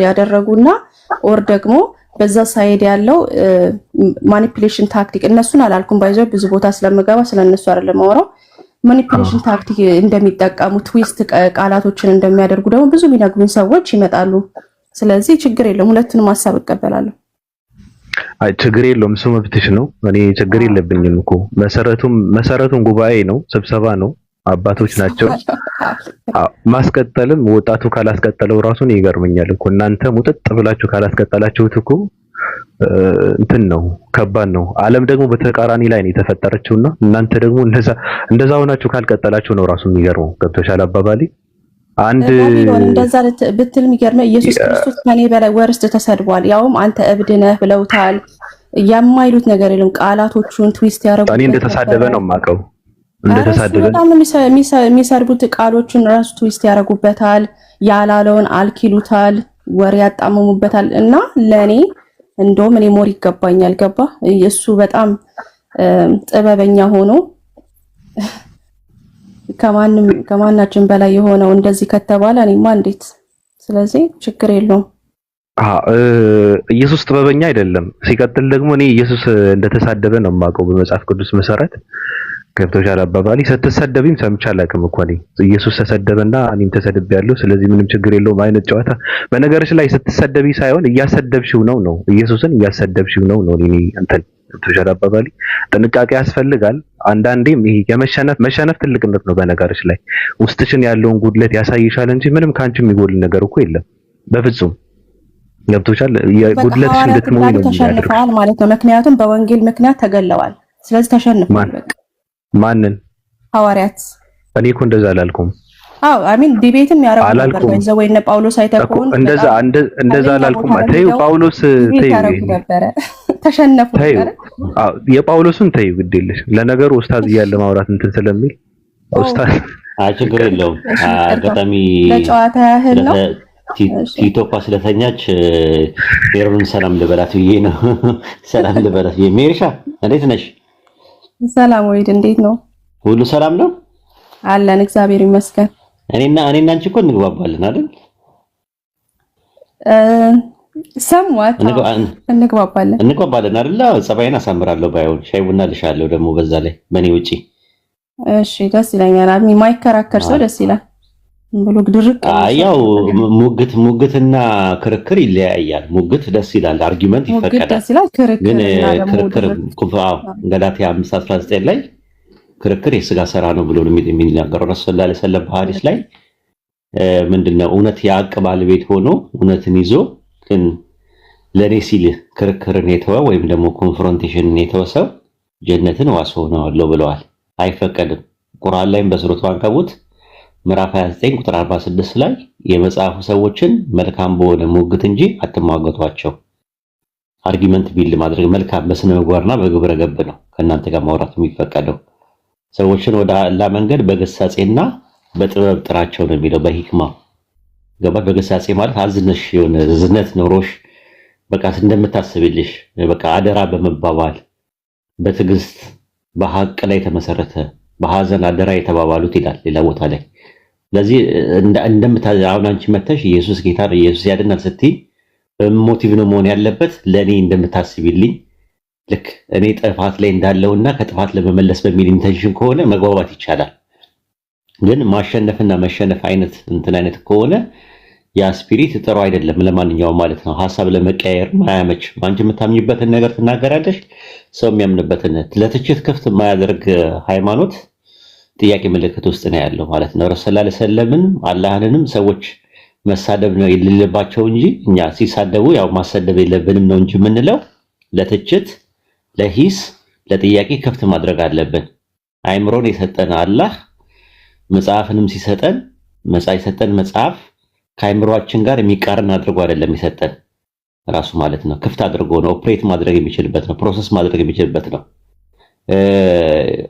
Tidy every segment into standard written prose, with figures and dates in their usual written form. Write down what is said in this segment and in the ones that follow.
ያደረጉና ኦር ደግሞ በዛ ሳይድ ያለው ማኒፑሌሽን ታክቲክ እነሱን አላልኩም ባይዘው ብዙ ቦታ ስለምገባ ስለነሱ አይደለም ማወራው ማኒፑሌሽን ታክቲክ እንደሚጠቀሙ ትዊስት ቃላቶችን እንደሚያደርጉ ደግሞ ብዙ የሚነግሩኝ ሰዎች ይመጣሉ። ስለዚህ ችግር የለም ሁለቱንም ሐሳብ እቀበላለሁ። አይ ችግር የለውም እሱ መብትሽ ነው። እኔ ችግር የለብኝም እኮ መሰረቱን ጉባኤ ነው፣ ስብሰባ ነው፣ አባቶች ናቸው። ማስቀጠልም ወጣቱ ካላስቀጠለው ራሱን ይገርመኛል እኮ እናንተ ሙጥጥ ብላችሁ ካላስቀጠላችሁት እኮ እንትን ነው ከባድ ነው። ዓለም ደግሞ በተቃራኒ ላይ ነው የተፈጠረችውና እናንተ ደግሞ እንደዛ ሆናችሁ ካልቀጠላችሁ ነው ራሱ የሚገርመው። ገብቶሻል አባባሌ? አንድ እንደዛ ብትል የሚገርመው ኢየሱስ ክርስቶስ ከኔ በላይ ወርስት ተሰድቧል፣ ያውም አንተ እብድ ነህ ብለውታል። የማይሉት ነገር የለም። ቃላቶቹን ትዊስት ያደርጉት እኔ እንደተሳደበ ነው የማውቀው። እንደተሳደበ በጣም የሚሰርቡት ቃሎችን ራሱ ትዊስት ያደርጉበታል። ያላለውን አልኪሉታል፣ ወሬ ያጣመሙበታል። እና ለኔ እንደውም እኔ ሞር ይገባኛል። ገባ እሱ በጣም ጥበበኛ ሆኖ ከማናችን በላይ የሆነው እንደዚህ ከተባለ እኔማ እንዴት። ስለዚህ ችግር የለውም። ኢየሱስ ጥበበኛ አይደለም። ሲቀጥል ደግሞ እኔ ኢየሱስ እንደተሳደበ ነው የማውቀው በመጽሐፍ ቅዱስ መሰረት። ገብቶሻል አባባሌ? ስትሰደብም ሰምቼ አላውቅም እኮ እኔ ኢየሱስ ተሰደበና እኔም ተሰድቤያለሁ ስለዚህ ምንም ችግር የለውም አይነት ጨዋታ። በነገርሽ ላይ ስትሰደቢ ሳይሆን እያሰደብሽው ነው ኢየሱስን እያሰደብሽው ነው እኔ እንትን ገብቶሻል አባባሌ? ጥንቃቄ ያስፈልጋል። አንዳንዴም ይሄ መሸነፍ ትልቅነት ነው። በነገርሽ ላይ ውስጥሽን ያለውን ጉድለት ያሳይሻል እንጂ ምንም ካንቺ የሚጎል ነገር እኮ የለም በፍጹም። ገብቶሻል? የጉድለትሽ እንድትሞይ ነው ተሸንፈዋል ማለት ነው። ምክንያቱም በወንጌል ምክንያት ተገለዋል። ስለዚህ ተሸንፈዋል። በቃ ማንን? ሐዋርያት። እኔ እኮ እንደዛ አላልኩም። አሚን ዲቤትም ያረጋው ነበር ወይዘው ወይነ ጳውሎስ አይተቆን እንደዛ አላልኩም። ተይው ጳውሎስ ተይው ነበር ተሸነፉ ነበር። የጳውሎስን ተይው ግዴለሽ። ለነገሩ ኡስታዝ እያለ ማውራት እንትን ስለሚል ኡስታዝ ችግር የለውም። አጋጣሚ ለጨዋታ ያህል ነው። ቲቶፓ ስለተኛች ሄሮን ሰላም ልበላት ብዬ ነው። ሰላም ልበላት። ሜሪሻ እንዴት ነሽ? ሰላም ወይድ እንዴት ነው? ሁሉ ሰላም ነው አለን እግዚአብሔር ይመስገን። እኔና አንቺ እኮ እንግባባለን አይደል? ሰምዋት እንግባባለን አይደል? ጸባይን አሳምራለሁ ባይሆን ሻይ ቡና ልሻለሁ ደግሞ በዛ ላይ በኔ ውጪ። እሺ ደስ ይለኛል። የማይከራከር ሰው ደስ ይላል ብሎ ድርቅ። ያው ሙግትና ክርክር ይለያያል። ሙግት ደስ ይላል፣ አርጊመንት ይፈቀዳል። ግን ክርክር ገላትያ 5:19 ላይ ክርክር የስጋ ስራ ነው ብሎ የሚናገረው ረሱል ሰለላሁ ዐለይሂ ወሰለም በሐዲስ ላይ ምንድነው? እውነት የሐቅ ባለቤት ሆኖ እውነትን ይዞ ግን ለኔ ሲል ክርክርን የተወ ወይም ደግሞ ኮንፍሮንቴሽንን የተወ ሰው ጀነትን ዋስ ሆነዋል ብለዋል። አይፈቀድም። ቁርአን ላይም በሱረቱ አንከቡት ምዕራፍ 29 ቁጥር 46 ላይ የመጽሐፉ ሰዎችን መልካም በሆነ ሙግት እንጂ አትሟገቷቸው። አርጊመንት ቢል ማድረግ መልካም በስነ ምግባርና በግብረ ገብ ነው ከእናንተ ጋር ማውራት የሚፈቀደው። ሰዎችን ወደ አላህ መንገድ በገሳጼና በጥበብ ጥራቸው ነው የሚለው በሂክማ ገባ። በገሳጼ ማለት አዝነሽ የሆነ ዝነት ኖሮሽ በቃ እንደምታስብልሽ በቃ አደራ በመባባል በትዕግስት በሐቅ ላይ ተመሰረተ በሐዘን አደራ የተባባሉት ይላል ሌላ ቦታ ላይ። ስለዚህ አሁን አንቺ መተሽ ኢየሱስ ጌታ ነው ኢየሱስ ያድናል ስትይ ሞቲቭ ነው መሆን ያለበት ለኔ እንደምታስብልኝ ልክ እኔ ጥፋት ላይ እንዳለውና ከጥፋት ለመመለስ በሚል ኢንተንሽን ከሆነ መግባባት ይቻላል። ግን ማሸነፍና መሸነፍ አይነት ከሆነ ያ ስፒሪት ጥሩ አይደለም ለማንኛውም ማለት ነው። ሐሳብ ለመቀየር ማያመች። አንቺ የምታምኝበትን ነገር ትናገራለሽ፣ ሰው የሚያምንበትን ለትችት ክፍት የማያደርግ ሃይማኖት ጥያቄ ምልክት ውስጥ ነው ያለው ማለት ነው። ረሱል ሰለላሁ ዐለይሂ ወሰለም አላህንንም ሰዎች መሳደብ ነው የሌለባቸው እንጂ እኛ ሲሳደቡ ያው ማሰደብ የለብንም ነው እንጂ የምንለው ለትችት ለሂስ ለጥያቄ ክፍት ማድረግ አለብን። አይምሮን የሰጠን አላህ መጽሐፍንም ሲሰጠን መጽሐፍ ከአይምሮአችን ጋር የሚቃረን አድርጎ አይደለም የሰጠን ራሱ ማለት ነው። ክፍት አድርጎ ነው ኦፕሬት ማድረግ የሚችልበት ነው፣ ፕሮሰስ ማድረግ የሚችልበት ነው።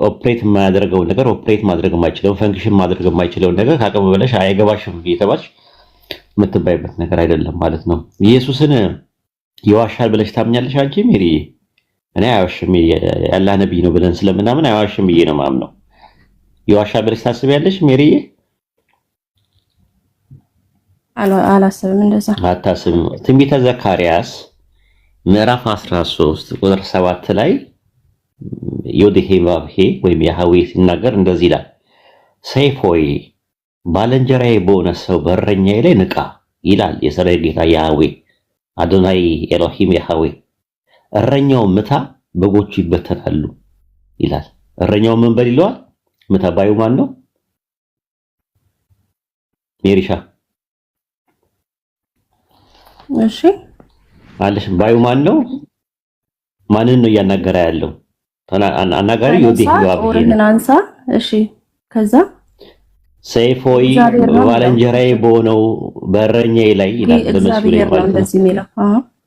ኦፕሬት የማያደርገው ነገር ኦፕሬት ማድረግ የማይችለው ፈንክሽን ማድረግ የማይችለው ነገር ካቀመ በለሽ አይገባሽም እየተባልሽ የምትባይበት ነገር አይደለም ማለት ነው። ኢየሱስን ይዋሻል ብለሽ ታምኛለሽ አንቺ ሜሪ? እኔ አይዋሽም ያላህ ነብይ ነው ብለን ስለምናምን አይዋሽም ብዬ ነው ማምነው። ይዋሻል ብለሽ ታስቢያለሽ ሜሪ? አላስብም እንደዛ አታስብም። ትንቢተ ዘካርያስ ምዕራፍ 13 ቁጥር 7 ላይ ዮዴሄ ባብሄ ወይም ያህዌ ሲናገር እንደዚህ ይላል፣ ሰይፍ ሆይ ባልንጀራዬ በሆነ ሰው በእረኛዬ ላይ ንቃ ይላል የሰራዊት ጌታ ያህዌ አዶናይ ኤሎሂም ያህዌ። እረኛውን ምታ በጎቹ ይበተናሉ ይላል። እረኛውን ምን በል ይለዋል? ምታ። ባዩ ማን ነው? ሜሪሻ እሺ አለሽ። ባዩ ማን ነው? ማንን ነው እያናገረ ያለው? አናጋሪ ዮዴሄ ባብሄ አንሳ። እሺ ከዛ ሰይፍ ሆይ ባልንጀራዬ በሆነው በእረኛዬ ላይ ይላል። በመስሉ ላይ ማለት ነው።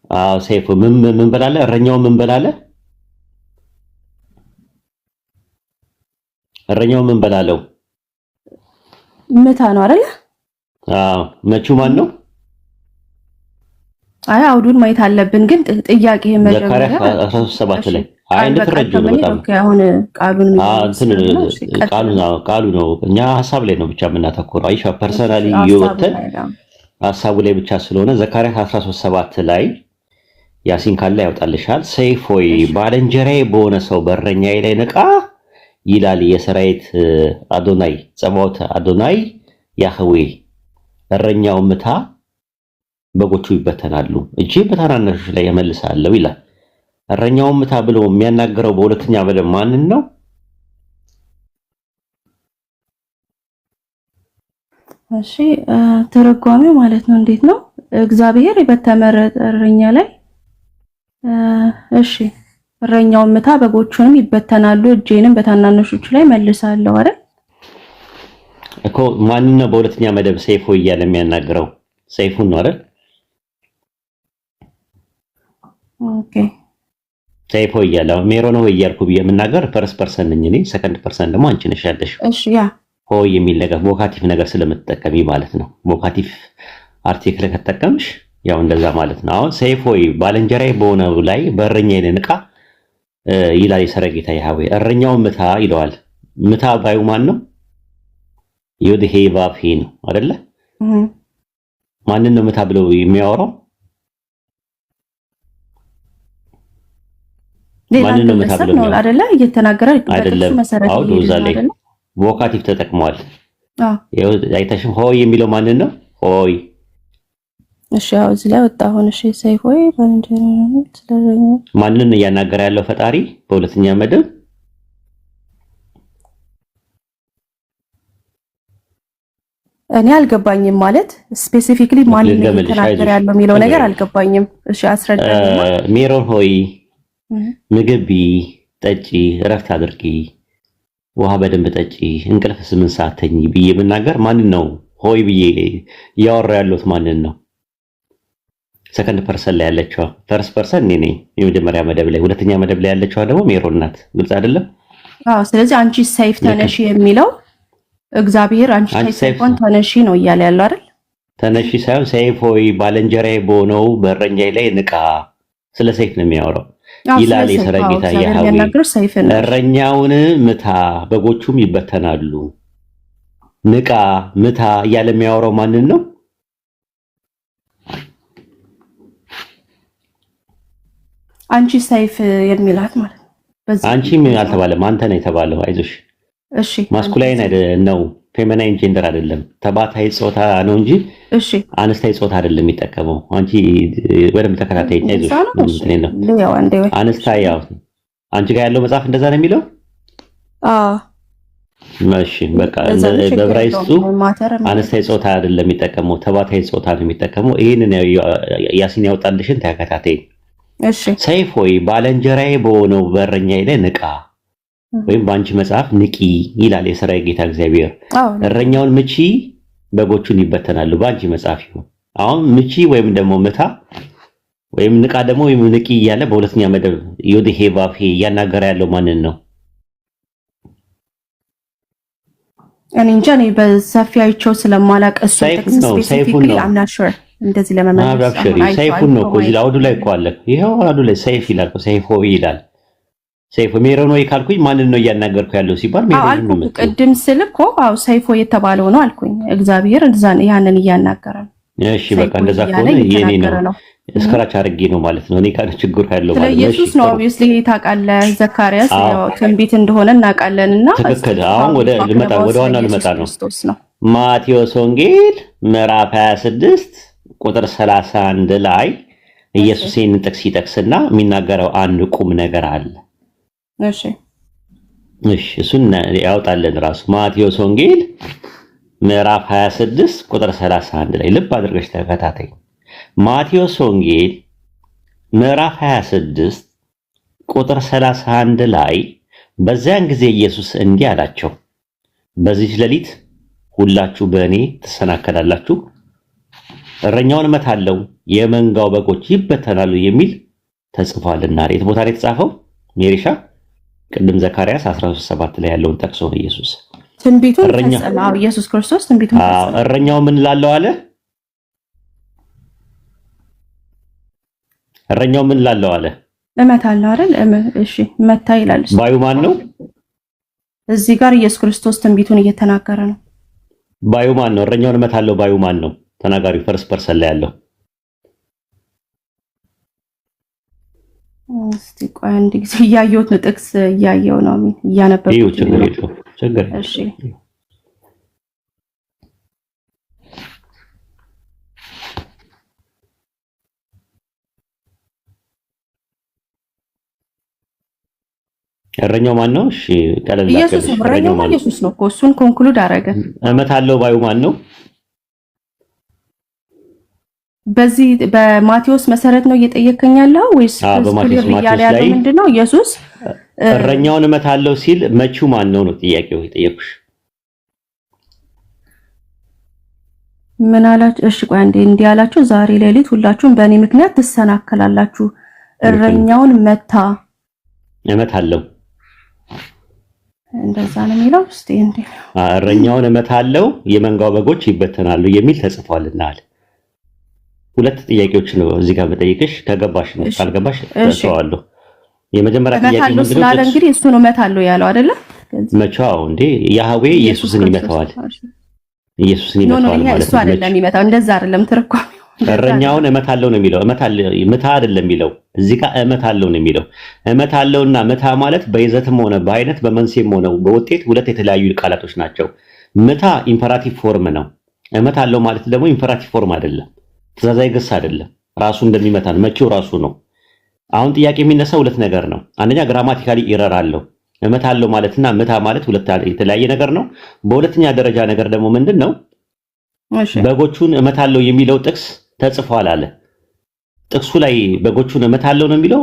አዎ ሰይፍ ምን በላለ? እረኛው ምን በላለ? እረኛው ምን በላለው? ምታ ነው አይደል? አዎ መቹ ማን ነው? አይ አውዱን ማየት አለብን፣ ግን ጥያቄ ዘካርያስ 13:7 ላይ አይ እንደተረጁ ነው። በጣም ቃሉ ነው። እኛ ሐሳብ ላይ ነው ብቻ የምናተኩረው። አይሻ ፐርሰናሊ ይወተን ሐሳቡ ላይ ብቻ ስለሆነ ዘካርያስ 13:7 ላይ ያሲን ካለ ያወጣልሻል። ሰይፍ ሆይ ባልንጀራዬ በሆነ ሰው በእረኛዬ ላይ ንቃ ይላል የሰራዊት አዶናይ ጸባዖት አዶናይ ያህዌ። እረኛው ምታ በጎቹ ይበተናሉ፣ እጄ በታናናሾች ላይ ያመልሳለሁ ይላል። እረኛው ምታ ብሎ የሚያናገረው በሁለተኛ መደብ ማንን ነው? እሺ ተረጓሚው ማለት ነው። እንዴት ነው? እግዚአብሔር በተመረጠ እረኛ ላይ እሺ እረኛውን ምታ በጎቹንም ይበተናሉ፣ እጄንም በታናናሾቹ ላይ መልሳለሁ አይደል እኮ። ማንን ነው በሁለተኛ መደብ ሰይፍ ሆይ እያለ የሚያናገረው? ሰይፉን ነው አይደል? ኦኬ ሰይፍ ሆይ እያለ ሜሮን ሆይ እያልኩ የምናገር ፈርስት ፐርሰን ነኝ እኔ፣ ሰከንድ ፐርሰን ደግሞ አንቺ ነሽ ያለሽው። እሺ ያ ሆይ የሚል ነገር ቮካቲቭ ነገር ስለምትጠቀሚ ማለት ነው። ቮካቲቭ አርቲክል ከተጠቀምሽ ያው እንደዛ ማለት ነው። አሁን ሰይፍ ሆይ ባልንጀራዬ በሆነው ላይ በእረኛዬ ላይ ንቃ ይላል የሰራዊት ጌታ ያህዌ። እረኛውን ምታ ይለዋል። ምታ ባዩ ማን ነው? ዮዴሄ ባብሄ ነው አይደለ? ማንን ነው ምታ ብለው የሚያወራው? ማንን ነው ምታ ብለው የሚያወራው አይደለ? እየተናገረ አይደለም። አዎ ዶዛ ላይ ቮካቲቭ ተጠቅመዋል። አዎ አይተሽም? ሆይ የሚለው ማንን ነው? ሆይ እሺ አዎ እዚህ ላይ ወጣ። አሁን እሺ ሰይፍ ሆይ ባልንጀራዬ ነው ስለረኛ ማንን እያናገረ ያለው? ፈጣሪ በሁለተኛ መደብ እኔ አልገባኝም። ማለት ስፔሲፊክሊ ማንን እየተናገረ ያለው የሚለው ነገር አልገባኝም። እሺ አስረዳኝ። ሜሮን ሆይ ምግብ ጠጪ፣ እረፍት አድርጊ፣ ውሃ በደንብ ጠጪ፣ እንቅልፍ 8 ሰዓት ተኝ ብዬ የምናገር ማንን ነው? ሆይ ብዬ እያወራ ያለሁት ማንን ነው? ሰከንድ ፐርሰን ላይ ያለችዋ። ፈርስት ፐርሰን እኔ ነኝ የመጀመሪያ መደብ ላይ፣ ሁለተኛ መደብ ላይ ያለችዋ ደግሞ ሜሮን ናት። ግልጽ አይደለም? አዎ። ስለዚህ አንቺ ሰይፍ ተነሺ የሚለው እግዚአብሔር አንቺ ሰይፎን ተነሺ ነው እያለ ያለው አይደል? ተነሺ ሳይሆን ሰይፍ ሆይ ባልንጀራዬ በሆነው በእረኛዬ ላይ ንቃ። ስለ ሰይፍ ነው የሚያወራው ይላል የሰራዊት ጌታ ያህዌ። እረኛውን ምታ በጎቹም ይበተናሉ። ንቃ ምታ እያለ የሚያወራው ማንን ነው? አንቺ ሰይፍ የሚላት ማለት ነው። አንቺ ምን አልተባለም፣ አንተ ነው የተባለው። አይዞሽ። እሺ ማስኩላይን ነው ፌሚናይን ጀንደር አይደለም፣ ተባታይ ጾታ ነው እንጂ እሺ አነስታይ ጾታ አይደለም የሚጠቀመው። አንቺ ወደም ተከታታይ አይዞሽ። ምን ነው አነስታይ? ያው አንቺ ጋር ያለው መጽሐፍ እንደዛ ነው የሚለው። ማሽ በቃ በብራይስቱ አነስታይ ጾታ አይደለም የሚጠቀመው፣ ተባታይ ጾታ ነው የሚጠቀመው። ይሄንን ያሲን ያወጣልሽን ተከታታይ። እሺ ሰይፍ ሆይ ባልንጀራዬ በሆነው በእረኛዬ ላይ ንቃ፣ ወይም በአንቺ መጽሐፍ ንቂ ይላል የሰራዊት ጌታ እግዚአብሔር። እረኛውን ምቺ በጎቹን ይበተናሉ። በአንቺ መጽሐፍ ይሁን። አሁን ምቺ ወይም ደግሞ ምታ ወይም ንቃ ደግሞ ወይም ንቂ እያለ በሁለተኛ መደብ ዮዴሄ ባብሄ እያናገረ ያለው ማንን ነው? እኔ እንጃ። እኔ በሰፊ አይቼው ስለማላቅ እሱ ሰይፉን ነው እንደዚህ ለመመለስ ሰይፉን ነው እኮ እዚህ አውዱ ላይ እኮ አለ። ይሄው አውዱ ላይ ሰይፍ ይላል እኮ ሰይፍ ሆይ ይላል። ሰይፍ ሜሮን ሆይ ካልኩኝ ማንን ነው እያናገርኩ ያለው ሲባል ሜሮን ነው። ቅድም ስል እኮ ሰይፍ ሆይ የተባለው ነው አልኩኝ። እግዚአብሔር ያንን እያናገረ ነው። እሺ በቃ እንደዛ ከሆነ የኔ ነው እስከራች አድርጌ ነው ማለት ነው። እኔ ካለ ችግር ያለው ማለት ነው። ኢየሱስ ነው ኦብቪስሊ ታውቃለህ። ዘካርያስ ያው ትንቢት እንደሆነ እናውቃለንና ትክክል። አሁን ወደ ዋናው ልመጣ ነው። ማቴዎስ ወንጌል ምዕራፍ 26 ቁጥር 31 ላይ ኢየሱስ ይህንን ጥቅስ ይጠቅስና የሚናገረው አንድ ቁም ነገር አለ። እሺ እሱን ያውጣልን ራሱ ማቴዎስ ወንጌል ምዕራፍ 26 ቁጥር 31 ላይ ልብ አድርገሽ ተከታታይ። ማቴዎስ ወንጌል ምዕራፍ 26 ቁጥር 31 ላይ በዚያን ጊዜ ኢየሱስ እንዲህ አላቸው፣ በዚህ ሌሊት ሁላችሁ በእኔ ትሰናከላላችሁ፣ እረኛውን እመታለሁ፣ የመንጋው በጎች ይበተናሉ የሚል ተጽፏልና። የት ቦታ ላይ የተጻፈው ሜሪሻ? ቅድም ዘካርያስ 13:7 ላይ ያለውን ጠቅሶ ነው ኢየሱስ ትንቢቱን ፈጸመው። ኢየሱስ ክርስቶስ ትንቢቱን ፈጸመው። እረኛው ምን ላለው አለ? እረኛው ምን ላለው አለ? እመታለሁ አይደል? እሺ መታ ይላል። ባዩ ማን ነው? እዚህ ጋር ኢየሱስ ክርስቶስ ትንቢቱን እየተናገረ ነው። ባዩ ማን ነው? እረኛውን እመታለሁ ባዩ ማን ነው? ተናጋሪው ፈርስ ፐርሰን ላይ ያለው። እስቲ ቆይ አንድ ጊዜ እያየሁት ነው፣ ጥቅስ እያየሁ ነው እያነበብኩት ነው። ችግር እሺ እረኛው ማን ነው? እሺ ቀለል ኢየሱስ ነው። እረኛው ኢየሱስ ነው እኮ እሱን ኮንክሉድ አደረገ። እመታለሁ ባዩ ማን ነው? በዚህ በማቴዎስ መሰረት ነው እየጠየቀኝ ያለው ወይስ በማቴዎስ ያለው ምንድነው? ኢየሱስ እረኛውን እመታለሁ ሲል መቺው ማን ነው ጥያቄው የጠየቁሽ? ምን አላችሁ? እሺ ቆይ አንዴ እንዲህ አላችሁ፣ ዛሬ ሌሊት ሁላችሁም በእኔ ምክንያት ትሰናከላላችሁ፣ እረኛውን እመታለሁ። እንደዛ ነው የሚለው። እስቲ እንዴ እረኛውን እመታለሁ የመንጋው በጎች ይበተናሉ የሚል ተጽፏልና አለ። ሁለት ጥያቄዎች ነው እዚህ ጋር በጠይቅሽ፣ ከገባሽ ነው ካልገባሽ ተሰዋለሁ። የመጀመሪያ ጥያቄ ምንድነው? ስላለ እንግዲህ እሱ ነው እመታለሁ ያለው አይደለ? መቻው እንዴ ያህዌ ኢየሱስን ይመታዋል። ኢየሱስን ይመታዋል ማለት ነው። እሱ አይደለም ይመታው፣ እንደዛ አይደለም ትርጓሜው። እረኛውን እመታለሁ ነው የሚለው። ምታ አይደለም የሚለው እዚህ ጋር እመታለሁ ነው የሚለው። እመታለሁና ምታ ማለት በይዘትም ሆነ በአይነት በመንስኤም ሆነ በውጤት ሁለት የተለያዩ ቃላቶች ናቸው። ምታ ኢምፐራቲቭ ፎርም ነው። እመታለሁ ማለት ደግሞ ኢምፐራቲቭ ፎርም አይደለም፣ ትእዛዛዊ ግስ አይደለም። ራሱ እንደሚመታ ነው፣ መቼው ራሱ ነው። አሁን ጥያቄ የሚነሳው ሁለት ነገር ነው። አንደኛ ግራማቲካሊ ኢረር አለው። እመታለሁ ማለትና ምታ ማለት ሁለት የተለያየ ነገር ነው። በሁለተኛ ደረጃ ነገር ደግሞ ምንድነው? በጎቹን እመታለሁ የሚለው ጥቅስ ተጽፏል አለ። ጥቅሱ ላይ በጎቹን እመታለሁ ነው የሚለው፣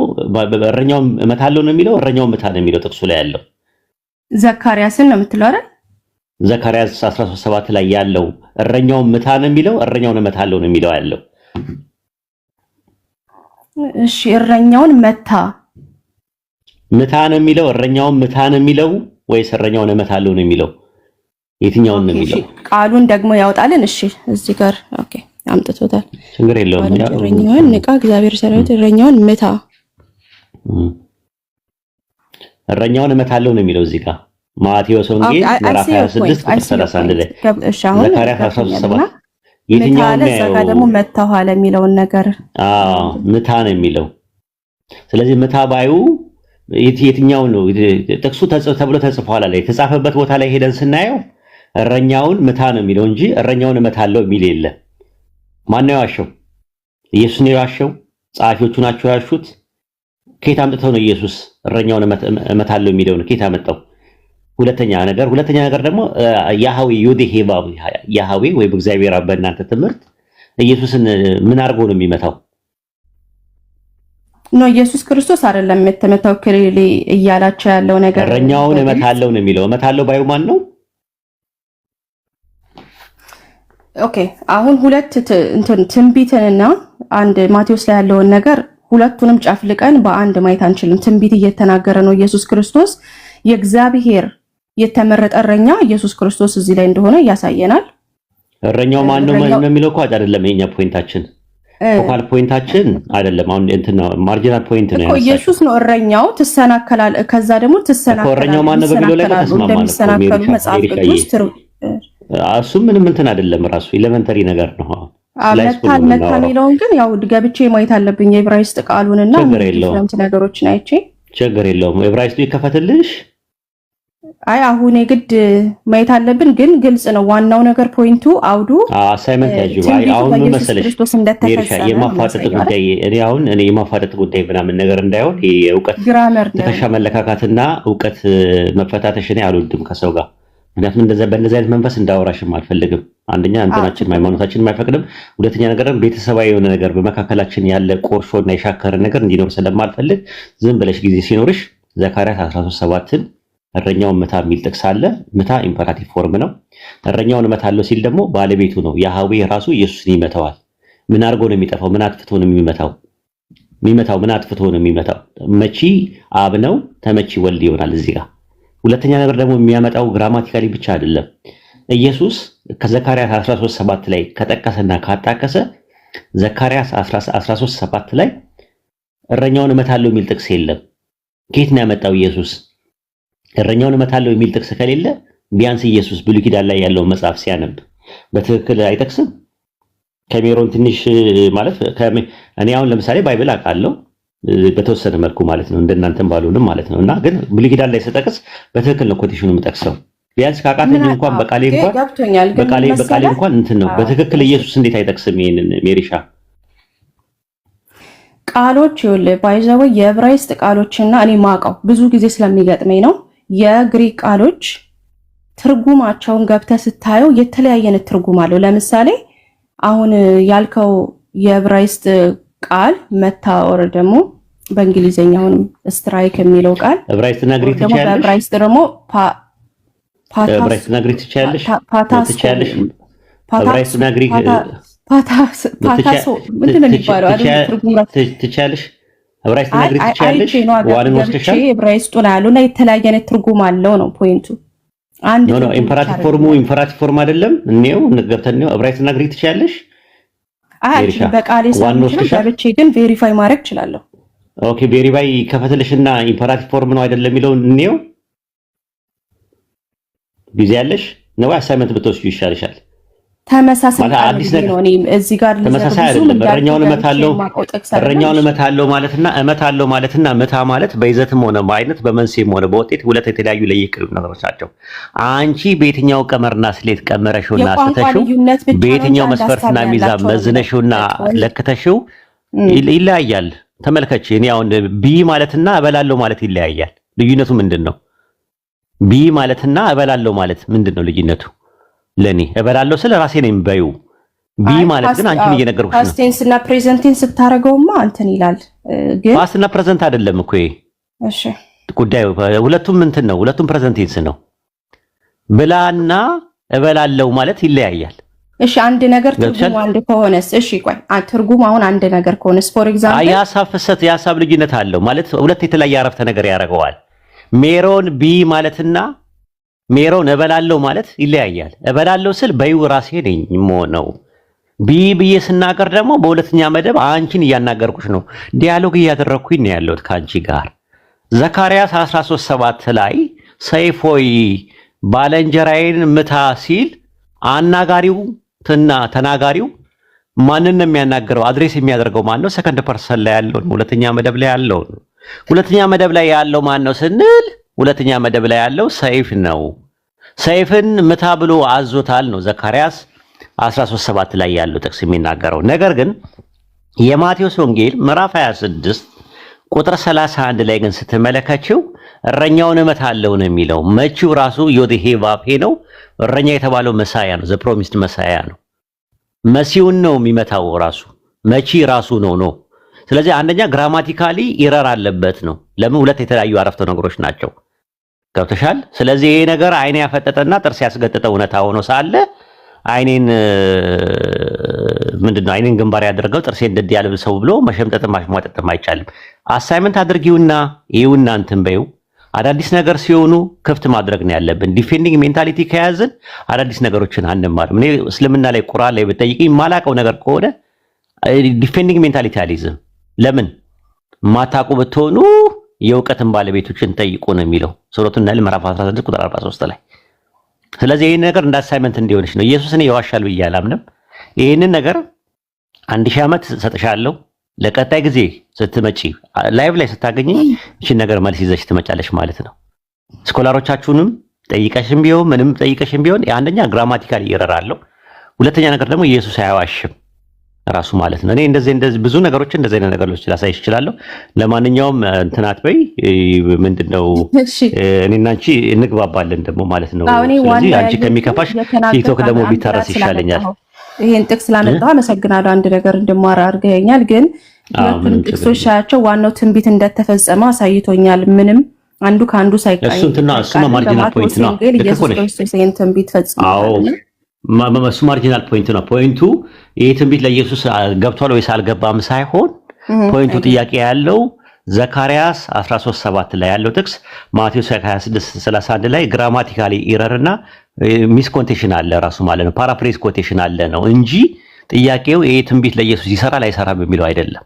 እረኛውን እመታለሁ ነው የሚለው፣ እረኛውን ምታ ነው የሚለው ጥቅሱ ላይ ያለው። ዘካርያስን ነው የምትለው አይደል? ዘካርያስ 13:7 ላይ ያለው እረኛውን ምታ ነው የሚለው፣ እረኛውን እመታለሁ ነው የሚለው ያለው። እሺ እረኛውን ምታ ነው የሚለው፣ እረኛውን ምታ ነው የሚለው ወይስ እረኛውን እመታለሁ ነው የሚለው? የትኛውን ነው የሚለው? ቃሉን ደግሞ ያወጣልን። እሺ እዚህ ጋር ኦኬ አምጥቶታል። ችግር የለውም። እረኛውን ንቃ፣ እግዚአብሔር ሰራዊት እረኛውን ምታ፣ እረኛውን እመታለሁ ነው የሚለው እዚህ ጋር ማቴዎስ ወንጌል ምዕራፍ 26 ቁጥር 31 ላይ። ዘካርያስ 13:7 የትኛውን ነው? እዛ ጋር ደግሞ መታው አለ የሚለውን ነገር ምታ ነው የሚለው። ስለዚህ ምታ ባዩ የትኛው ነው? ጥቅሱ ተብሎ ተጽፏል አለ። የተጻፈበት ቦታ ላይ ሄደን ስናየው እረኛውን ምታ ነው የሚለው እንጂ እረኛውን እመታለሁ የሚል የለም። ማን ነው የዋሸው? ኢየሱስ ነው የዋሸው? ጸሐፊዎቹ ናቸው ያሹት? ከየት አምጥተው ነው ኢየሱስ እረኛውን እመታለሁ የሚለውን ከየት አመጣው? ሁለተኛ ነገር ደግሞ ያህዌ ዮዴሄባዊ ያህዌ ወይ በእግዚአብሔር አብ በእናንተ ትምህርት ኢየሱስን ምን አድርጎ ነው የሚመታው? ነው ኢየሱስ ክርስቶስ አይደለም የተመታው። ክሪሊ እያላቸው ያለው ነገር እረኛውን እመታለሁ ነው የሚለው። እመታለሁ ባዩ ማን ነው? ኦኬ አሁን ሁለት ትንቢትንና አንድ ማቴዎስ ላይ ያለውን ነገር ሁለቱንም ጨፍልቀን በአንድ ማየት አንችልም። ትንቢት እየተናገረ ነው ኢየሱስ ክርስቶስ። የእግዚአብሔር የተመረጠ እረኛ ኢየሱስ ክርስቶስ እዚህ ላይ እንደሆነ ያሳየናል። እረኛው ማን ነው የሚለው እኮ አይደለም የኛ ፖይንታችን። ፎካል ፖይንታችን አይደለም። አሁን እንትና ማርጂናል ፖይንት ነው ያለው። ኢየሱስ ነው እረኛው። ትሰናከላል፣ ከዛ ደግሞ ትሰናከላል። እረኛው ማን ነው በሚለው ላይ ተስማማን። እንደሚሰናከሉ መጽሐፍ ቅዱስ እሱ ምንም እንትን አይደለም፣ ራሱ ኤሌመንተሪ ነገር ነው። መታ የሚለውን ግን ያው ገብቼ ማየት አለብኝ የዕብራይስጥ ቃሉንና ዲፍረንት ነገሮችን አይቼ። ችግር የለውም ዕብራይስጡ ይከፈትልሽ። አይ አሁን የግድ ማየት አለብን፣ ግን ግልጽ ነው ዋናው ነገር ፖይንቱ አውዱ አሳይመንት ያጅባ። አሁን ምን መሰለሽ የማፋጠጥ ጉዳይ እኔ የማፋጠጥ ጉዳይ ምናምን ነገር እንዳይሆን የእውቀት ተከሻ መለካካትና እውቀት መፈታተሽ እኔ አልወድም ከሰው ጋር። ምክንያቱም በእንደዚህ አይነት መንፈስ እንዳወራሽም አልፈልግም። አንደኛ እንትናችን ሃይማኖታችን አይፈቅድም፣ ሁለተኛ ነገር ቤተሰባዊ የሆነ ነገር በመካከላችን ያለ ቆርሾና የሻከረ ነገር እንዲኖር ስለማልፈልግ ዝም ብለሽ ጊዜ ሲኖርሽ ዘካርያስ 13:7ን እረኛውን ምታ የሚል ጥቅስ አለ። ምታ ኢምፐራቲቭ ፎርም ነው። እረኛውን እመታለሁ ሲል ደግሞ ባለቤቱ ነው ያህዌ ራሱ ኢየሱስን ይመታዋል። ምን አድርጎ ነው የሚጠፋው? ምን አጥፍቶ ነው የሚመታው? ምን አጥፍቶ ነው የሚመታው? መቺ አብ ነው፣ ተመቺ ወልድ ይሆናል እዚህ ጋር። ሁለተኛ ነገር ደግሞ የሚያመጣው ግራማቲካሊ ብቻ አይደለም። ኢየሱስ ከዘካርያስ 13:7 ላይ ከጠቀሰና ካጣቀሰ ዘካርያስ 13:7 ላይ እረኛውን እመታለሁ የሚል ጥቅስ የለም። ከየት ነው ያመጣው ኢየሱስ? እረኛውን እመታለሁ የሚል ጥቅስ ከሌለ ቢያንስ ኢየሱስ ብሉይ ኪዳን ላይ ያለውን መጽሐፍ ሲያነብ በትክክል አይጠቅስም። ከሜሮን ትንሽ ማለት እኔ አሁን ለምሳሌ ባይብል አውቃለሁ በተወሰነ መልኩ ማለት ነው፣ እንደናንተም ባሉንም ማለት ነው። እና ግን ብሉይ ኪዳን ላይ ስጠቅስ በትክክል ነው ኮቴሽኑ የምጠቅሰው። ቢያንስ ካቃተኝ እንኳን በቃሌ እንኳን እንትን ነው በትክክል ኢየሱስ እንዴት አይጠቅስም? ይሄንን ሜሪሻ ቃሎች ይኸውልህ ባይዘው የዕብራይስጥ ቃሎችና እኔ ማውቀው ብዙ ጊዜ ስለሚገጥመኝ ነው። የግሪክ ቃሎች ትርጉማቸውን ገብተህ ስታየው የተለያየ አይነት ትርጉም አለው። ለምሳሌ አሁን ያልከው የዕብራይስጥ ቃል መታወር ደግሞ በእንግሊዘኛ አሁንም ስትራይክ የሚለው ቃል ዕብራይስጥና ግሪክ ትችያለሽ። በዕብራይስጥ ደግሞ ዕብራይስጥና ግሪክ ትችያለሽ። ዕብራይስጥና ግሪክ ፓታሶ ምንድን ነው የሚባለው? ትችያለሽ። ዕብራይስጥና ግሪክ ትችያለሽ። ዋንን ወስደሻል። ዕብራይስጡን አሉና የተለያየ አይነት ትርጉም አለው ነው ፖይንቱ። አንድ ኖ ኢምፐራቲቭ ፎርም አይደለም። እኔው ገብተን ነው ዕብራይስጥና ግሪክ ትችያለሽ። አይ በቃሌ ሳይሆን ግን ቬሪፋይ ማድረግ እችላለሁ። ኦኬ ቬሪፋይ ከፈተልሽና ኢምፐራቲቭ ፎርም ነው አይደለም የሚለውን እኔው ጊዜ ያለሽ ነው አሳይመንት ብትወስዱ ይሻልሻል። ተመሳሳይ ነው። እኔ እዚህ ጋር ተመሳሳይ አይደለም። እረኛውን እመታለሁ ማለትና መታ ማለት በይዘትም ሆነ በአይነት በመንስኤም ሆነ በውጤት ሁለት የተለያዩ ለየቅል ነገሮች ናቸው። አንቺ በየትኛው ቀመርና ስሌት ቀመረሽውና አስተሽው በየትኛው መስፈርትና ሚዛን መዝነሽውና ለክተሽው ይለያያል። ተመልከች። እኔ አሁን ቢ ማለትና እበላለሁ ማለት ይለያያል። ልዩነቱ ምንድነው? ቢ ማለትና እበላለሁ ማለት ምንድነው ልዩነቱ? ለኔ እበላለሁ ስለ ራሴ ነኝ በዩ ቢ ማለት ግን አንቺን እየነገርኩሽ ነው። ፓስት ቴንስ እና ፕሬዘንት ቴንስ ስታረገውማ አንተን ይላል። ግን ፓስት እና ፕሬዘንት አይደለም እኮ ይሄ። እሺ ጉዳዩ ሁለቱም እንትን ነው። ሁለቱም ፕሬዘንት ቴንስ ነው። ብላና እበላለሁ ማለት ይለያያል። እሺ አንድ ነገር ትርጉሙ አንድ ከሆነስ? እሺ ቆይ ትርጉሙ አሁን አንድ ነገር ከሆነስ ፎር ኤግዛምፕል የሀሳብ ፍሰት የሀሳብ ልዩነት አለው ማለት ሁለት የተለያየ አረፍተ ነገር ያደርገዋል። ሜሮን ቢ ማለትና ሜሮን እበላለሁ ማለት ይለያያል። እበላለሁ ስል በይው ራሴ ነኝ የምሆነው። ቢ ብዬ ስናገር ደግሞ በሁለተኛ መደብ አንቺን እያናገርኩሽ ነው። ዲያሎግ እያደረግኩኝ ነው ያለሁት ከአንቺ ጋር። ዘካርያስ 13:7 ላይ ሰይፍ ሆይ ባልንጀራዬን ምታ ሲል አናጋሪው ተናጋሪው ማንን ነው የሚያናገረው? አድሬስ የሚያደርገው ማን ነው? ሰከንድ ፐርሰን ላይ ያለው ነው። ሁለተኛ መደብ ላይ ያለው ነው። ሁለተኛ መደብ ላይ ያለው ማን ነው ስንል ሁለተኛ መደብ ላይ ያለው ሰይፍ ነው። ሰይፍን ምታ ብሎ አዞታል ነው ዘካርያስ 13:7 ላይ ያለው ጥቅስ የሚናገረው። ነገር ግን የማቴዎስ ወንጌል ምዕራፍ 26 ቁጥር 31 ላይ ግን ስትመለከችው እረኛውን እመታለሁ ነው የሚለው። መቺው ራሱ ዮዴሄ ቫፔ ነው። እረኛ የተባለው መሳያ ነው። ዘ ፕሮሚስድ መሳያ ነው። መሲውን ነው የሚመታው ራሱ መቺ ራሱ ነው። ስለዚህ አንደኛ ግራማቲካሊ ኢረር አለበት ነው። ለምን ሁለት የተለያዩ አረፍተ ነገሮች ናቸው። ገብተሻል? ስለዚህ ይሄ ነገር አይኔ ያፈጠጠና ጥርስ ያስገጠጠ እውነታ ሆኖ ሳለ አይኔን ምንድነው አይኔን ግንባር ያደርገው ጥርሴ እንደድ ያልብሰው ብሎ መሸምጠጥም ማሽሟጠጥም አይቻልም። አሳይመንት አድርጊውና ይውና እንትን በይው። አዳዲስ ነገር ሲሆኑ ክፍት ማድረግ ነው ያለብን። ዲፌንዲንግ ሜንታሊቲ ከያዝን አዳዲስ ነገሮችን አንማርም። እኔ እስልምና ላይ ቁርአን ላይ ብትጠይቂኝ ማላቀው ነገር ከሆነ ዲፌንዲንግ ሜንታሊቲ አልይዝም። ለምን ማታቁ ብትሆኑ የእውቀትን ባለቤቶችን ጠይቁ ነው የሚለው ሱረቱ ነህል ምዕራፍ 16 ቁጥር 43 ላይ። ስለዚህ ይሄን ነገር እንደ አሳይመንት እንዲሆንሽ ነው። ኢየሱስ እኔ ይዋሻል ብዬ አላምንም። ይሄንን ነገር 1000 ዓመት ሰጥሻለሁ። ለቀጣይ ጊዜ ስትመጪ ላይቭ ላይ ስታገኝ እቺን ነገር መልስ ይዘሽ ትመጫለሽ ማለት ነው። ስኮላሮቻችሁንም ጠይቀሽም ቢሆን ምንም ጠይቀሽም ቢሆን አንደኛ ግራማቲካሊ ይረራለው፣ ሁለተኛ ነገር ደግሞ ኢየሱስ አያዋሽም ራሱ ማለት ነው። እኔ እንደዚህ ብዙ ነገሮችን እንደዚህ አይነት ነገሮች ላሳይሽ እችላለሁ። ለማንኛውም እንትናት በይ ምንድነው እኔና አንቺ እንግባባለን ደግሞ ማለት ነው። ስለዚህ አንቺ ከሚከፋሽ ቲክቶክ ደግሞ ቢታረስ ይሻለኛል። ይሄን ጥቅስ ላመጣው አመሰግናለሁ። አንድ ነገር እንደማራ አድርገኛል፣ ግን ሁለቱም ጥቅሶች ሳያቸው ዋናው ትንቢት እንደተፈጸመ አሳይቶኛል። ምንም አንዱ ካንዱ ሳይቃይ እሱማ ማርጂናል ፖይንት ነው። ኢየሱስ ክርስቶስ ይሄን ትንቢት ፈጽሟል። እሱ ማርጂናል ፖይንት ነው። ፖይንቱ ይሄ ትንቢት ለኢየሱስ ገብቷል ወይስ አልገባም ሳይሆን ፖይንቱ ጥያቄ ያለው ዘካርያስ 13:7 ላይ ያለው ጥቅስ ማቴዎስ 26:31 ላይ ግራማቲካሊ ኢረርና ሚስ ኮቴሽን አለ ራሱ ማለት ነው። ፓራፍሬዝ ኮቴሽን አለ ነው እንጂ ጥያቄው ይሄ ትንቢት ለኢየሱስ ይሰራል አይሰራም የሚለው አይደለም።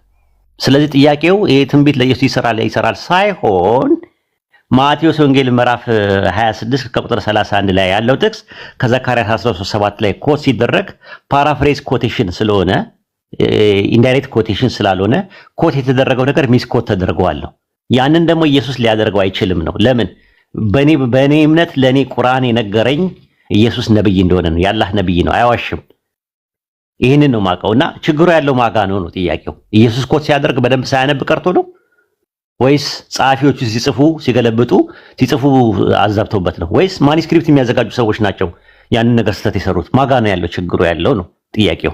ስለዚህ ጥያቄው ይሄ ትንቢት ለኢየሱስ ይሰራል ሳይሆን ማቴዎስ ወንጌል ምዕራፍ 26 ከቁጥር 31 ላይ ያለው ጥቅስ ከዘካርያስ 13:7 ላይ ኮት ሲደረግ ፓራፍሬዝ ኮቴሽን ስለሆነ ኢንዳይሬክት ኮቴሽን ስላልሆነ ኮት የተደረገው ነገር ሚስኮት ተደርጓል ነው። ያንን ደግሞ ኢየሱስ ሊያደርገው አይችልም ነው። ለምን? በእኔ እምነት ለኔ ቁርአን የነገረኝ ኢየሱስ ነብይ እንደሆነ ነው። ያላህ ነብይ ነው፣ አይዋሽም። ይህንን ነው ማውቀውና ችግሩ ያለው ማጋ ነው ጥያቄው። ኢየሱስ ኮት ሲያደርግ በደንብ ሳያነብ ቀርቶ ነው ወይስ ጸሐፊዎቹ ሲጽፉ አዛብተውበት ነው? ወይስ ማኒስክሪፕት የሚያዘጋጁ ሰዎች ናቸው ያንን ነገር ስተት የሰሩት? ማጋ ነው ያለው ችግሩ ያለው ነው ጥያቄው።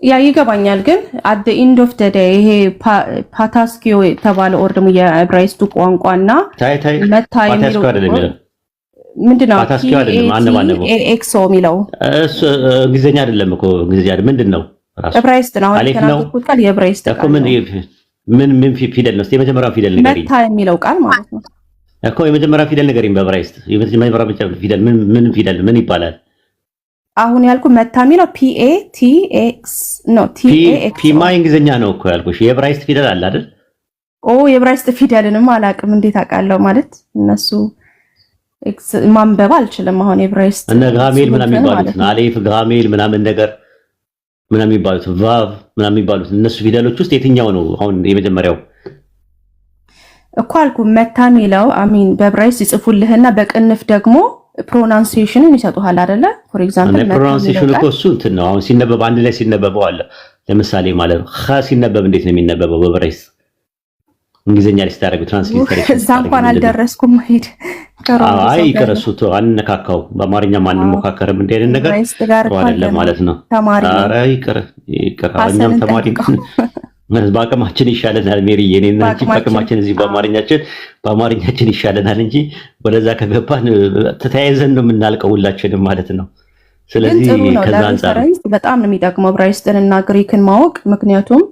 ያ ይገባኛል፣ ግን አት ዘ ኤንድ ኦፍ ዘ ዴይ ይሄ ፓታስኪዮ የተባለ ኦር ደግሞ የዕብራይስጡ ቋንቋና መታ የሚለው ምንድነው? ፓታስኪዮ አይደለም አንባነበው ኤክሶ የሚለው እሱ እንግሊዝኛ አይደለም እኮ እንግሊዝኛ ምንድን ነው? ዕብራይስጥ ነው። አሁን የተናገርኩት ቃል የዕብራይስጥ ቃል ምን ፊደል ነው? የመጀመሪያው ፊደል ንገሪኝ። መታ የሚለው ቃል ማለት ነው እኮ የመጀመሪያው ፊደል ንገሪኝ። በዕብራይስጥ የመጀመሪያው ፊደል ምን ይባላል? አሁን ያልኩ መታ የሚለው PATX ነው። ፒማ እንግሊዝኛ ነው እኮ ያልኩሽ። የዕብራይስጥ ፊደል አለ አይደል? የዕብራይስጥ ፊደልንም አላውቅም። እንዴት አውቃለሁ ማለት እነሱ ማንበብ አልችልም። አሁን የዕብራይስጥ እነ ጋሜል ምናምን የሚባሉት አሌፍ ጋሜል ምናምን ነገር ምናምን የሚባሉት ቫቭ ምናምን የሚባሉት እነሱ ፊደሎች ውስጥ የትኛው ነው አሁን የመጀመሪያው? እኮ አልኩ መታ የሚለው አሚን በዕብራይስጥ ይጽፉልህና በቅንፍ ደግሞ ፕሮናንሲዬሽንን ይሰጡሃል አይደለ? ፎር ኤግዛምፕል ፕሮናንሲዬሽን እኮ እሱ እንትን ነው። አሁን ሲነበብ አንድ ላይ ሲነበበው አለ። ለምሳሌ ማለት ሲነበብ እንዴት ነው የሚነበበው በዕብራይስጥ? እንግሊዝኛ ላይ ስታደርጉ ትራንስሌተር እዛ እንኳን አልደረስኩም። ሄድ አይ ይቀረሱት አንነካካው። በአማርኛ ማንም ሞካከርም እንደ አይነት ነገር አይደለም ማለት ነው። ኧረ ይቅር እኛም ተማሪ በአቅማችን ይሻለናል። ሜሪ የኔና አንቺ በአቅማችን እዚህ በአማርኛችን ይሻለናል እንጂ ወደዛ ከገባን ተያይዘን ነው የምናልቀው ሁላችንም ማለት ነው። ስለዚህ ከዛ አንፃር በጣም ነው የሚጠቅመው ዕብራይስጥንና ግሪክን ማወቅ። ምክንያቱም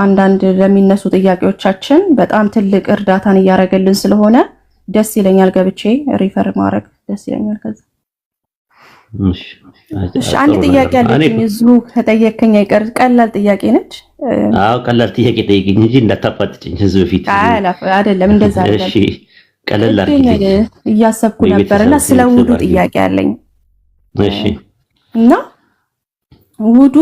አንዳንድ ለሚነሱ ጥያቄዎቻችን በጣም ትልቅ እርዳታን እያደረገልን ስለሆነ ደስ ይለኛል። ገብቼ ሪፈር ማድረግ ደስ ይለኛል። ከዛ እሺ አንድ ጥያቄ አለኝ። እዚሁ ከጠየቀኝ አይቀር ቀላል ጥያቄ ነች። አዎ ቀላል ጥያቄ ጠይቅኝ እንጂ እንዳታፋጥጭኝ ህዝብ ፊት አይደለም እንደዛ አይደለም። እሺ ቀላል አድርጊ እያሰብኩ ነበርና ስለ ውዱ ጥያቄ አለኝ። እሺ እና ውዱ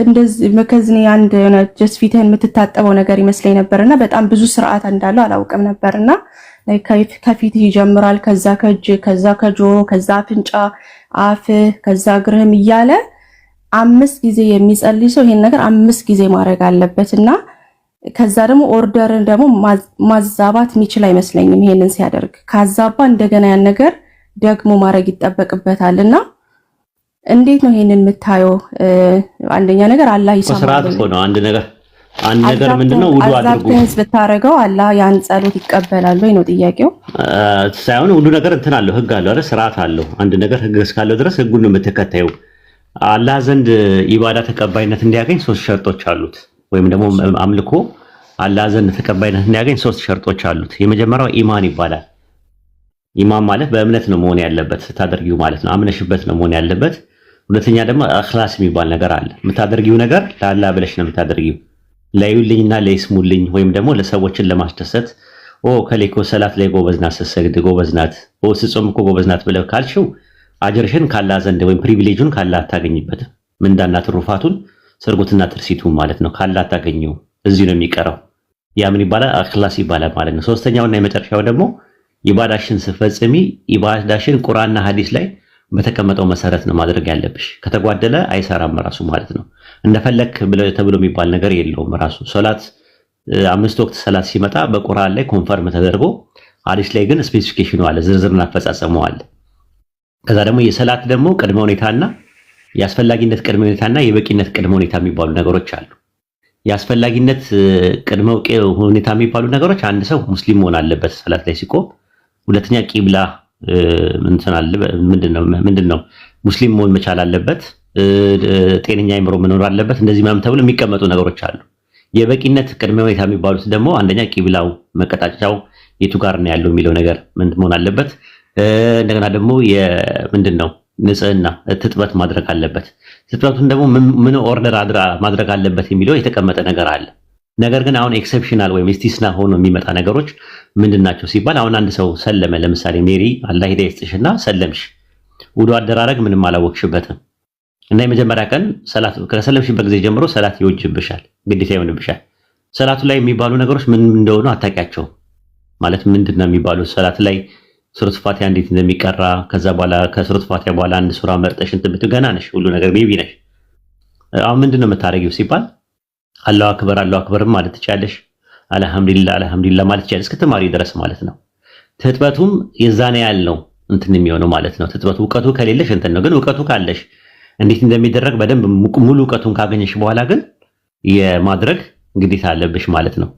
እንደዚህ መከዝኒ አንድ የሆነ ጀስት ፊትህን የምትታጠበው ነገር ይመስለኝ ነበርና በጣም ብዙ ስርዓት እንዳለው አላውቅም ነበርና ከፊት ይጀምራል፣ ከዛ ከእጅ፣ ከዛ ከጆሮ፣ ከዛ አፍንጫ፣ አፍ፣ ከዛ እግርህም እያለ 5 ጊዜ የሚጸልይ ሰው ይሄን ነገር 5 ጊዜ ማድረግ አለበትና ከዛ ደግሞ ኦርደርን ደግሞ ማዛባት የሚችል አይመስለኝም። ይሄንን ሲያደርግ ካዛባ እንደገና ያን ነገር ደግሞ ማድረግ ይጠበቅበታልና እንዴት ነው ይሄንን የምታየው? አንደኛ ነገር አላህ ይሰማል። ስርዓት እኮ ነው። አንድ ነገር ምንድነው ውዱ አድርጉ ብታረገው አላህ ያን ጸሎት ይቀበላል ወይ ነው ጥያቄው። ሳይሆን ሁሉ ነገር እንትን አለው፣ ህግ አለው አይደል? ስርዓት አለው። አንድ ነገር ህግ እስካለው ድረስ ህጉን ነው የምትከታየው። አላህ ዘንድ ኢባዳ ተቀባይነት እንዲያገኝ 3 ሸርጦች አሉት። ወይም ደግሞ አምልኮ አላህ ዘንድ ተቀባይነት እንዲያገኝ 3 ሸርጦች አሉት። የመጀመሪያው ኢማን ይባላል። ኢማን ማለት በእምነት ነው መሆን ያለበት፣ ስታደርጊው ማለት ነው። አምነሽበት ነው መሆን ያለበት። ሁለተኛ ደግሞ እኽላስ የሚባል ነገር አለ። የምታደርጊው ነገር ለአላህ ብለሽ ነው የምታደርጊው። ለዩልኝና ለይስሙልኝ ወይም ደግሞ ለሰዎችን ለማስደሰት ከሌኮ ሰላት ላይ ጎበዝ ናት፣ ስትሰግድ ጎበዝ ናት፣ ስጾም እኮ ጎበዝ ናት ብለህ ካልሽው አጅርሽን ካላህ ዘንድ ወይም ፕሪቪሌጁን ካላህ አታገኝበትም። ምንዳና ትሩፋቱን ስርጉትና ጥርሲቱ ማለት ነው። ካላ አታገኘው፣ እዚህ ነው የሚቀረው። ያ ምን ይባላል? አኽላስ ይባላል ማለት ነው። ሶስተኛውና የመጨረሻው ደግሞ ኢባዳሽን ስትፈጽሚ ኢባዳሽን ቁርአንና ሐዲስ ላይ በተቀመጠው መሰረት ነው ማድረግ ያለብሽ። ከተጓደለ አይሰራም ራሱ ማለት ነው። እንደፈለክ ተብሎ የሚባል ነገር የለውም ራሱ። ሶላት 5 ወቅት ሰላት ሲመጣ በቁርአን ላይ ኮንፈርም ተደርጎ ሐዲስ ላይ ግን ስፔሲፊኬሽኑ አለ፣ ዝርዝርና አፈጻጸሙ አለ። ከዛ ደግሞ የሰላት ደግሞ ቅድመ ሁኔታና የአስፈላጊነት ቅድመ ሁኔታና የበቂነት ቅድመ ሁኔታ የሚባሉ ነገሮች አሉ። የአስፈላጊነት ቅድመ ሁኔታ የሚባሉ ነገሮች አንድ ሰው ሙስሊም መሆን አለበት ሰላት ላይ ሲቆም። ሁለተኛ ቂብላ ምንድነው ሙስሊም መሆን መቻል አለበት። ጤነኛ አይምሮ መኖር አለበት። እንደዚህ ምናምን ተብሎ የሚቀመጡ ነገሮች አሉ። የበቂነት ቅድመ ሁኔታ የሚባሉት ደግሞ አንደኛ ቂብላው መቀጣጫው የቱ ጋር ነው ያለው የሚለው ነገር ምን መሆን አለበት። እንደገና ደግሞ ምንድነው ንጽህና ትጥበት ማድረግ አለበት። ትጥበቱን ደግሞ ምን ኦርደር ማድረግ አለበት የሚለው የተቀመጠ ነገር አለ። ነገር ግን አሁን ኤክሰፕሽናል ወይም ኢስቲስና ሆኖ የሚመጣ ነገሮች ምንድናቸው ሲባል አሁን አንድ ሰው ሰለመ፣ ለምሳሌ ሜሪ አላህ ሂዳያ ይስጥሽና ሰለምሽ፣ ውዱ አደራረግ ምንም አላወቅሽበትም እና የመጀመሪያ ቀን ሰላት ከሰለምሽበት ጊዜ ጀምሮ ሰላት ይወጅብሻል፣ ግዴታ ይሆንብሻል። ሰላቱ ላይ የሚባሉ ነገሮች ምን እንደሆኑ አታውቂያቸውም ማለት ምንድነው የሚባሉት ሰላት ላይ ሱረቱ ፋቲሃ እንዴት እንደሚቀራ ከዛ በኋላ ከሱረቱ ፋቲሃ በኋላ አንድ ሱራ መርጠሽ እንትን ገና ነሽ፣ ሁሉ ነገር ቤቢ ነሽ። አሁን ምንድነው የምታረጊው ሲባል አላሁ አክበር ማለት ትችያለሽ። አልሐምዱሊላህ ማለት ትችያለሽ እስክትማሪ ድረስ ማለት ነው። ትጥበቱም የዛኔ ያለው እንትን የሚሆነው ማለት ነው። ትጥበቱ እውቀቱ ከሌለሽ እንትን ነው። ግን እውቀቱ ካለሽ እንዴት እንደሚደረግ በደንብ ሙሉ እውቀቱን ካገኘሽ በኋላ ግን የማድረግ ግዴታ አለብሽ ማለት ነው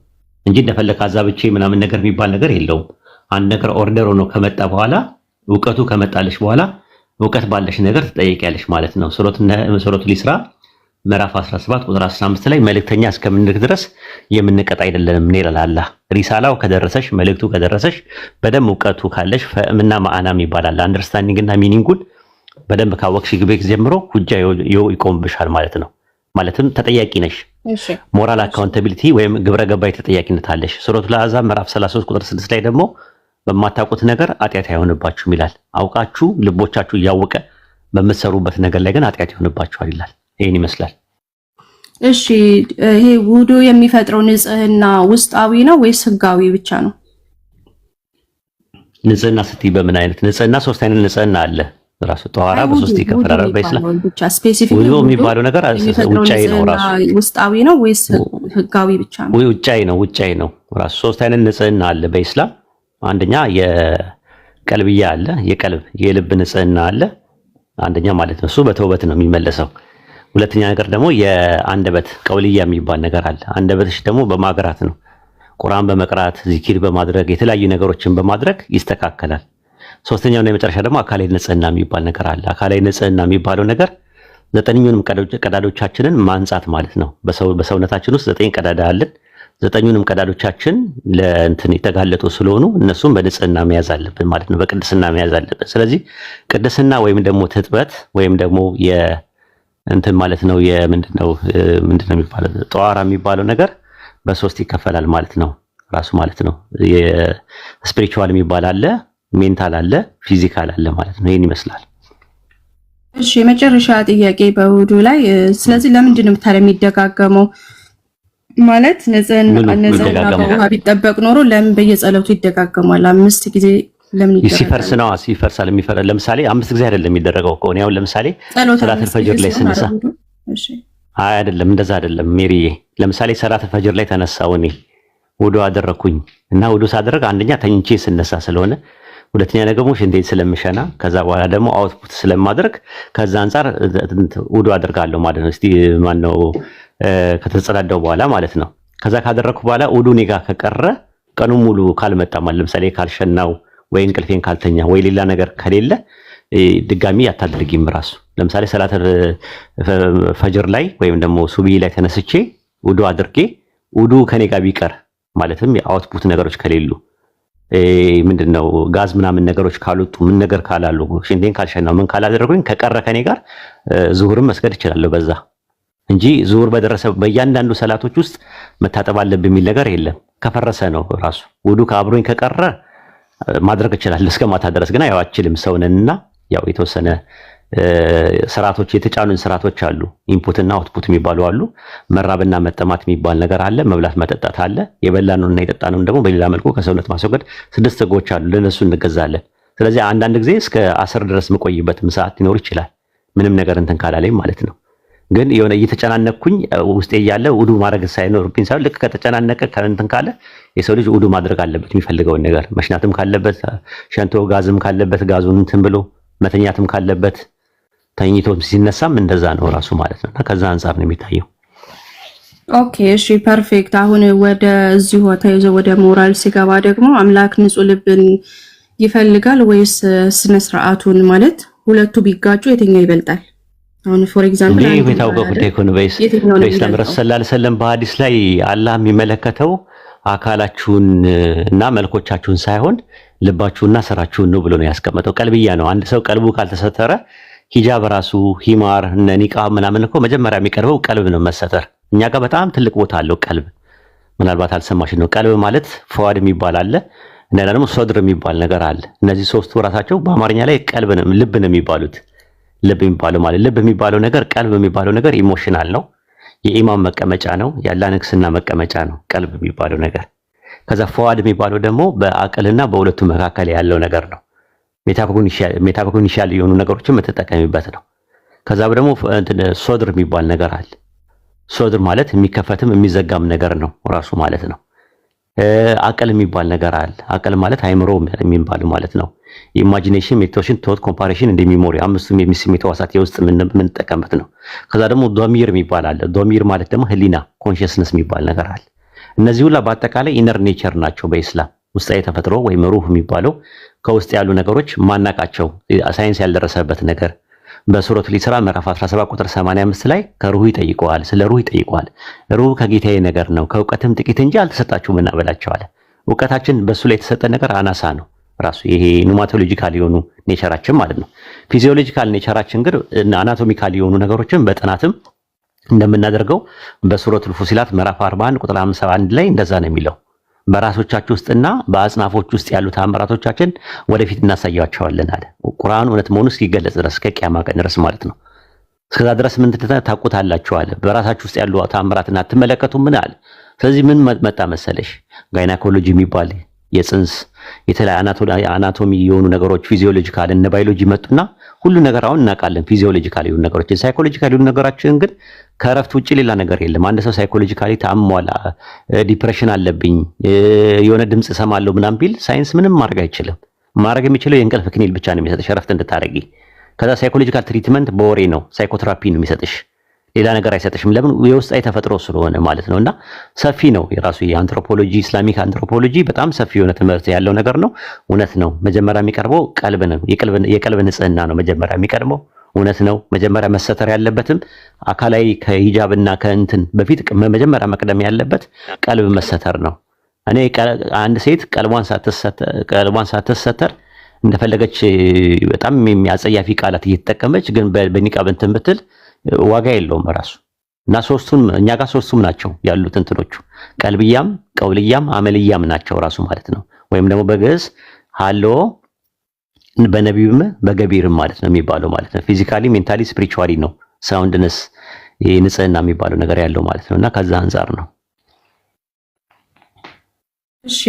እንጂ እንደፈለክ አዛብቼ ምናምን ነገር የሚባል ነገር የለውም። አንድ ነገር ኦርደር ሆኖ ከመጣ በኋላ እውቀቱ ከመጣለሽ በኋላ እውቀት ባለሽ ነገር ትጠይቂያለሽ ማለት ነው። ሱረቱል ኢስራ ምዕራፍ 17 ቁጥር 15 ላይ መልእክተኛ እስከምንልክ ድረስ የምንቀጣ አይደለንም ይላል አላህ። ሪሳላው ከደረሰሽ መልእክቱ ከደረሰሽ በደንብ እውቀቱ ካለሽ ፈእምና ማዕናም ይባላል። አንደርስታንዲንግ እና ሚኒንጉን በደንብ ካወቅሽ ግቤክ ጀምሮ ሁጃ ይቆምብሻል ማለት ነው። ማለትም ተጠያቂ ነሽ። ሞራል አካውንታቢሊቲ ወይም ግብረ ገባይ ተጠያቂነት አለሽ። ሱረቱል አሕዛብ ምዕራፍ 33 ቁጥር 6 ላይ ደግሞ በማታውቁት ነገር ኃጢአት አይሆንባችሁም ይላል። አውቃችሁ ልቦቻችሁ እያወቀ በምትሰሩበት ነገር ላይ ግን ኃጢአት ይሆንባችኋል ይላል። ይሄን ይመስላል። እሺ ይሄ ውዱ የሚፈጥረው ንጽህና ውስጣዊ ነው ወይስ ህጋዊ ብቻ ነው? ንጽህና ስትይ በምን አይነት ንጽህና? ሶስት አይነት ንጽህና አለ። ራሱ ጧራ በሶስት ይከፈላል። በእስላም ውዱ የሚባለው ነገር ውጫዊ ነው። ራሱ ውስጣዊ ነው ወይስ ህጋዊ ብቻ ነው? ውጫዊ ነው። ራሱ ሶስት አይነት ንጽህና አለ በእስላም። አንደኛ የቀልብያ አለ፣ የልብ ንጽህና አለ አንደኛ ማለት ነው። እሱ በተውበት ነው የሚመለሰው። ሁለተኛ ነገር ደግሞ የአንደበት ቀውልያ የሚባል ነገር አለ። አንደበትሽ ደግሞ በማግራት ነው፣ ቁርአን በመቅራት ዚኪር በማድረግ የተለያዩ ነገሮችን በማድረግ ይስተካከላል። ሶስተኛውና የመጨረሻ ደግሞ አካላዊ ንጽህና የሚባል ነገር አለ። አካላዊ ንጽህና የሚባለው ነገር ዘጠኙንም ቀዳዶቻችንን ማንጻት ማለት ነው። በሰውነታችን ውስጥ 9 ቀዳዳ አለን። 9ኙንም ቀዳዶቻችን ለእንትን የተጋለጡ ስለሆኑ እነሱም በንጽህና መያዝ አለብን ማለት ነው፣ በቅድስና መያዝ አለብን። ስለዚህ ቅድስና ወይም ደግሞ ትጥበት ወይም ደግሞ እንትን ማለት ነው ምንድነው የሚባለው ጧራ የሚባለው ነገር በሶስት ይከፈላል ማለት ነው ራሱ ማለት ነው። የስፒሪቹዋል የሚባል አለ፣ ሜንታል አለ፣ ፊዚካል አለ ማለት ነው። ይሄን ይመስላል። እሺ የመጨረሻ ጥያቄ በውዱ ላይ ስለዚህ ለምንድን ነው ታዲያ የሚደጋገመው? ማለት ንጽህና በውሃ ቢጠበቅ ኖሮ ለምን በየጸሎቱ ይደጋገማል? 5 ጊዜ ለምን ይደጋገማል? ሲፈርስ ነው ለምሳሌ 5 ጊዜ አይደለም የሚደረገው እኮ ነው። ለምሳሌ ሰላተል ፈጅር ላይ ስንሳ አይደለም፣ እንደዛ አይደለም ሜሪዬ። ለምሳሌ ሰላተል ፈጅር ላይ ተነሳው እኔ ውዱ አደረኩኝ እና ውዱ ሳደረግ አንደኛ ተኝቼ ስነሳ ስለሆነ፣ ሁለተኛ ደግሞ ሽንቴን ስለምሸና ከዛ በኋላ ደግሞ አውትፑት ስለማድረግ ከዛ አንፃር ውዱ አደርጋለሁ ማለት ነው። እስቲ ማነው ከተጸዳዳው በኋላ ማለት ነው። ከዛ ካደረኩ በኋላ ውዱ እኔ ጋር ከቀረ ቀኑ ሙሉ ካልመጣ ማለት ለምሳሌ ካልሸናው ወይ እንቅልፌን ካልተኛ ወይ ሌላ ነገር ከሌለ ድጋሚ አታድርጊም ራሱ። ለምሳሌ ሰላተል ፈጅር ላይ ወይም ደግሞ ሱብሂ ላይ ተነስቼ ውዱ አድርጌ ውዱ ከኔ ጋር ቢቀር ማለትም የአውትፑት ነገሮች ከሌሉ ምንድነው ጋዝ ምናምን ነገሮች ካልወጡ ምን ነገር ካላሉ ሽንቴን ካልሸናው ምን ካላደረጉኝ ከቀረ ከኔ ጋር ዙሁርም መስገድ እችላለሁ በዛ እንጂ ዙሁር በደረሰ በእያንዳንዱ ሰላቶች ውስጥ መታጠብ አለብኝ የሚል ነገር የለም። ከፈረሰ ነው ራሱ ውዱ ከአብሮኝ ከቀረ ማድረግ እችላለሁ እስከ ማታ ድረስ። ግን ያው አችልም ሰውነንና ያው የተወሰነ ስርዓቶች የተጫኑን ስርዓቶች አሉ። ኢንፑት እና አውትፑት የሚባሉ አሉ። መራብና መጠማት የሚባል ነገር አለ። መብላት መጠጣት አለ። የበላነውና የጠጣነውን ደግሞ በሌላ መልኩ ከሰውነት ማስወገድ 6 ህጎች አሉ። ለነሱ እንገዛለን። ስለዚህ አንዳንድ ጊዜ እስከ 10 ድረስ መቆይበትም ሰዓት ሊኖር ይችላል። ምንም ነገር እንትን ካላለኝ ማለት ነው። ግን የሆነ እየተጨናነኩኝ ውስጤ እያለ ውዱ ማድረግ ሳይኖርብኝ ሳይሆን ልክ ከተጨናነቀ ከእንትን ካለ የሰው ልጅ ውዱ ማድረግ አለበት። የሚፈልገውን ነገር መሽናትም ካለበት ሸንቶ፣ ጋዝም ካለበት ጋዙን እንትን ብሎ መተኛትም ካለበት ተኝቶ ሲነሳም እንደዛ ነው ራሱ ማለት ነው። ከዛ አንፃር ነው የሚታየው። ኦኬ እሺ ፐርፌክት። አሁን ወደ እዚሁ ተይዞ ወደ ሞራል ሲገባ ደግሞ አምላክ ንጹህ ልብን ይፈልጋል ወይስ ስነ ስርዓቱን? ማለት ሁለቱ ቢጋጩ የትኛው ይበልጣል? አሁን ፎር ኤግዛምፕል እንዴ የታወቀው ጉዳይ እኮ ነው። በኢስላም ረሱል ሰለላሁ ዐለይሂ ወሰለም በሐዲስ ላይ አላህ የሚመለከተው አካላችሁን እና መልኮቻችሁን ሳይሆን ልባችሁና ስራችሁን ነው ብሎ ነው ያስቀመጠው። ቀልብያ ነው። አንድ ሰው ቀልቡ ካልተሰተረ ሂጃብ ራሱ ሂማር እና ኒቃብ ምናምን እኮ መጀመሪያ የሚቀርበው ቀልብ ነው መሰተር። እኛ ጋር በጣም ትልቅ ቦታ አለው ቀልብ። ምናልባት አልሰማሽ ነው። ቀልብ ማለት ፈዋድ የሚባል አለ እና ደግሞ ሶድር የሚባል ነገር አለ። እነዚህ ሶስቱ ራሳቸው በአማርኛ ላይ ቀልብ ነው ልብ ነው የሚባሉት። ልብ የሚባለው ማለት ልብ የሚባለው ነገር ቀልብ የሚባለው ነገር ኢሞሽናል ነው። የኢማን መቀመጫ ነው። የአላህ ንግስና መቀመጫ ነው ቀልብ የሚባለው ነገር። ከዛ ፈዋድ የሚባለው ደግሞ በአቅልና በሁለቱ መካከል ያለው ነገር ነው። ሜታኮግኒሻል የሆኑ ነገሮችን የምትጠቀሚበት ነው። ከዛ ደግሞ ሶድር የሚባል ነገር አለ። ሶድር ማለት የሚከፈትም የሚዘጋም ነገር ነው ራሱ ማለት ነው። አቅል የሚባል ነገር አለ። አቅል ማለት አይምሮ የሚባለው ማለት ነው። ኢማጂኔሽን፣ ሜዲቴሽን፣ ቶት፣ ኮምፓሬሽን እንደ ሚሞሪ አምስቱም የስሜት ሕዋሳት የውስጥ የምንጠቀምበት ነው። ከዛ ደግሞ ዶሚር የሚባል አለ። ዶሚር ማለት ደግሞ ህሊና ኮንሽስነስ የሚባል ነገር አለ። እነዚህ ሁላ በአጠቃላይ ኢነር ኔቸር ናቸው በኢስላም ውስጣዊ ተፈጥሮ ወይም ሩህ የሚባለው ከውስጥ ያሉ ነገሮች ማናቃቸው ሳይንስ ያልደረሰበት ነገር በሱረቱል ኢስራ ምዕራፍ 17 ቁጥር 85 ላይ ከሩህ ይጠይቀዋል። ስለ ሩህ ይጠይቀዋል። ሩህ ከጌታዬ ነገር ነው ከእውቀትም ጥቂት እንጂ አልተሰጣችሁም እና በላቸዋል። እውቀታችን በሱ ላይ የተሰጠ ነገር አናሳ ነው ራሱ ይሄ ኑማቶሎጂካል የሆኑ ኔቸራችን ማለት ነው። ፊዚዮሎጂካል ኔቸራችን ግን አናቶሚካል የሆኑ ነገሮችን በጥናትም እንደምናደርገው በሱረቱል ፉሲላት ምዕራፍ 41 ቁጥር 51 ላይ እንደዛ ነው የሚለው። በራሶቻችሁ ውስጥና በአጽናፎች ውስጥ ያሉ ተአምራቶቻችን ወደፊት እናሳያቸዋለን አለ። ቁርአኑ እውነት መሆኑ እስኪገለጽ ድረስ ከቂያማ ቀን ድረስ ማለት ነው። እስከዛ ድረስ ምን ታውቁታላችሁ አለ። በራሳችሁ ውስጥ ያሉ ተአምራትን አትመለከቱም ምን አለ። ስለዚህ ምን መጣ መሰለሽ ጋይናኮሎጂ የሚባል የጽንስ የተለያየ አናቶሚ የሆኑ ነገሮች ፊዚዮሎጂካል እና ባዮሎጂ መጡና ሁሉ ነገር አሁን እናውቃለን። ፊዚዮሎጂካል የሆኑ ነገሮች ሳይኮሎጂካል የሆኑ ነገራችን ግን ከረፍት ውጪ ሌላ ነገር የለም። አንድ ሰው ሳይኮሎጂካሊ ታሟላ ዲፕሬሽን አለብኝ የሆነ ድምጽ ሰማለሁ ምናምን ቢል ሳይንስ ምንም ማድረግ አይችልም። ማድረግ የሚችለው የእንቅልፍ ክኒል ብቻ ነው የሚሰጥሽ ረፍት እንድታረጊ። ከዛ ሳይኮሎጂካል ትሪትመንት በወሬ ነው ሳይኮቴራፒ ነው የሚሰጥሽ። ሌላ ነገር አይሰጥሽም። ለምን? የውስጣዊ ተፈጥሮ ስለሆነ ማለት ነውና ሰፊ ነው የራሱ የአንትሮፖሎጂ ኢስላሚክ አንትሮፖሎጂ በጣም ሰፊ የሆነ ትምህርት ያለው ነገር ነው። እውነት ነው። መጀመሪያ የሚቀርበው ቀልብ ነው። የቀልብ ንጽህና ነው መጀመሪያ የሚቀርበው። እውነት ነው። መጀመሪያ መሰተር ያለበትም አካላዊ ከሂጃብና ከእንትን በፊት መጀመሪያ መቅደም ያለበት ቀልብ መሰተር ነው። እኔ አንድ ሴት ቀልቧን ሳትሰተር እንደፈለገች በጣም የሚያጸያፊ ቃላት እየተጠቀመች ግን በኒቃብ እንትን ብትል ዋጋ የለውም ራሱ። እና ሶስቱም እኛ ጋር ሶስቱም ናቸው ያሉት እንትኖቹ ቀልብያም ቀውልያም አመልያም ናቸው ራሱ ማለት ነው። ወይም ደግሞ በግዕዝ ሃሎ በነቢብም በገቢርም ማለት ነው የሚባለው ማለት ነው። ፊዚካሊ ሜንታሊ ስፒሪቹዋሊ ነው ሳውንድነስ ንጽህና የሚባለው ነገር ያለው ማለት ነው። እና ከዛ አንፃር ነው። እሺ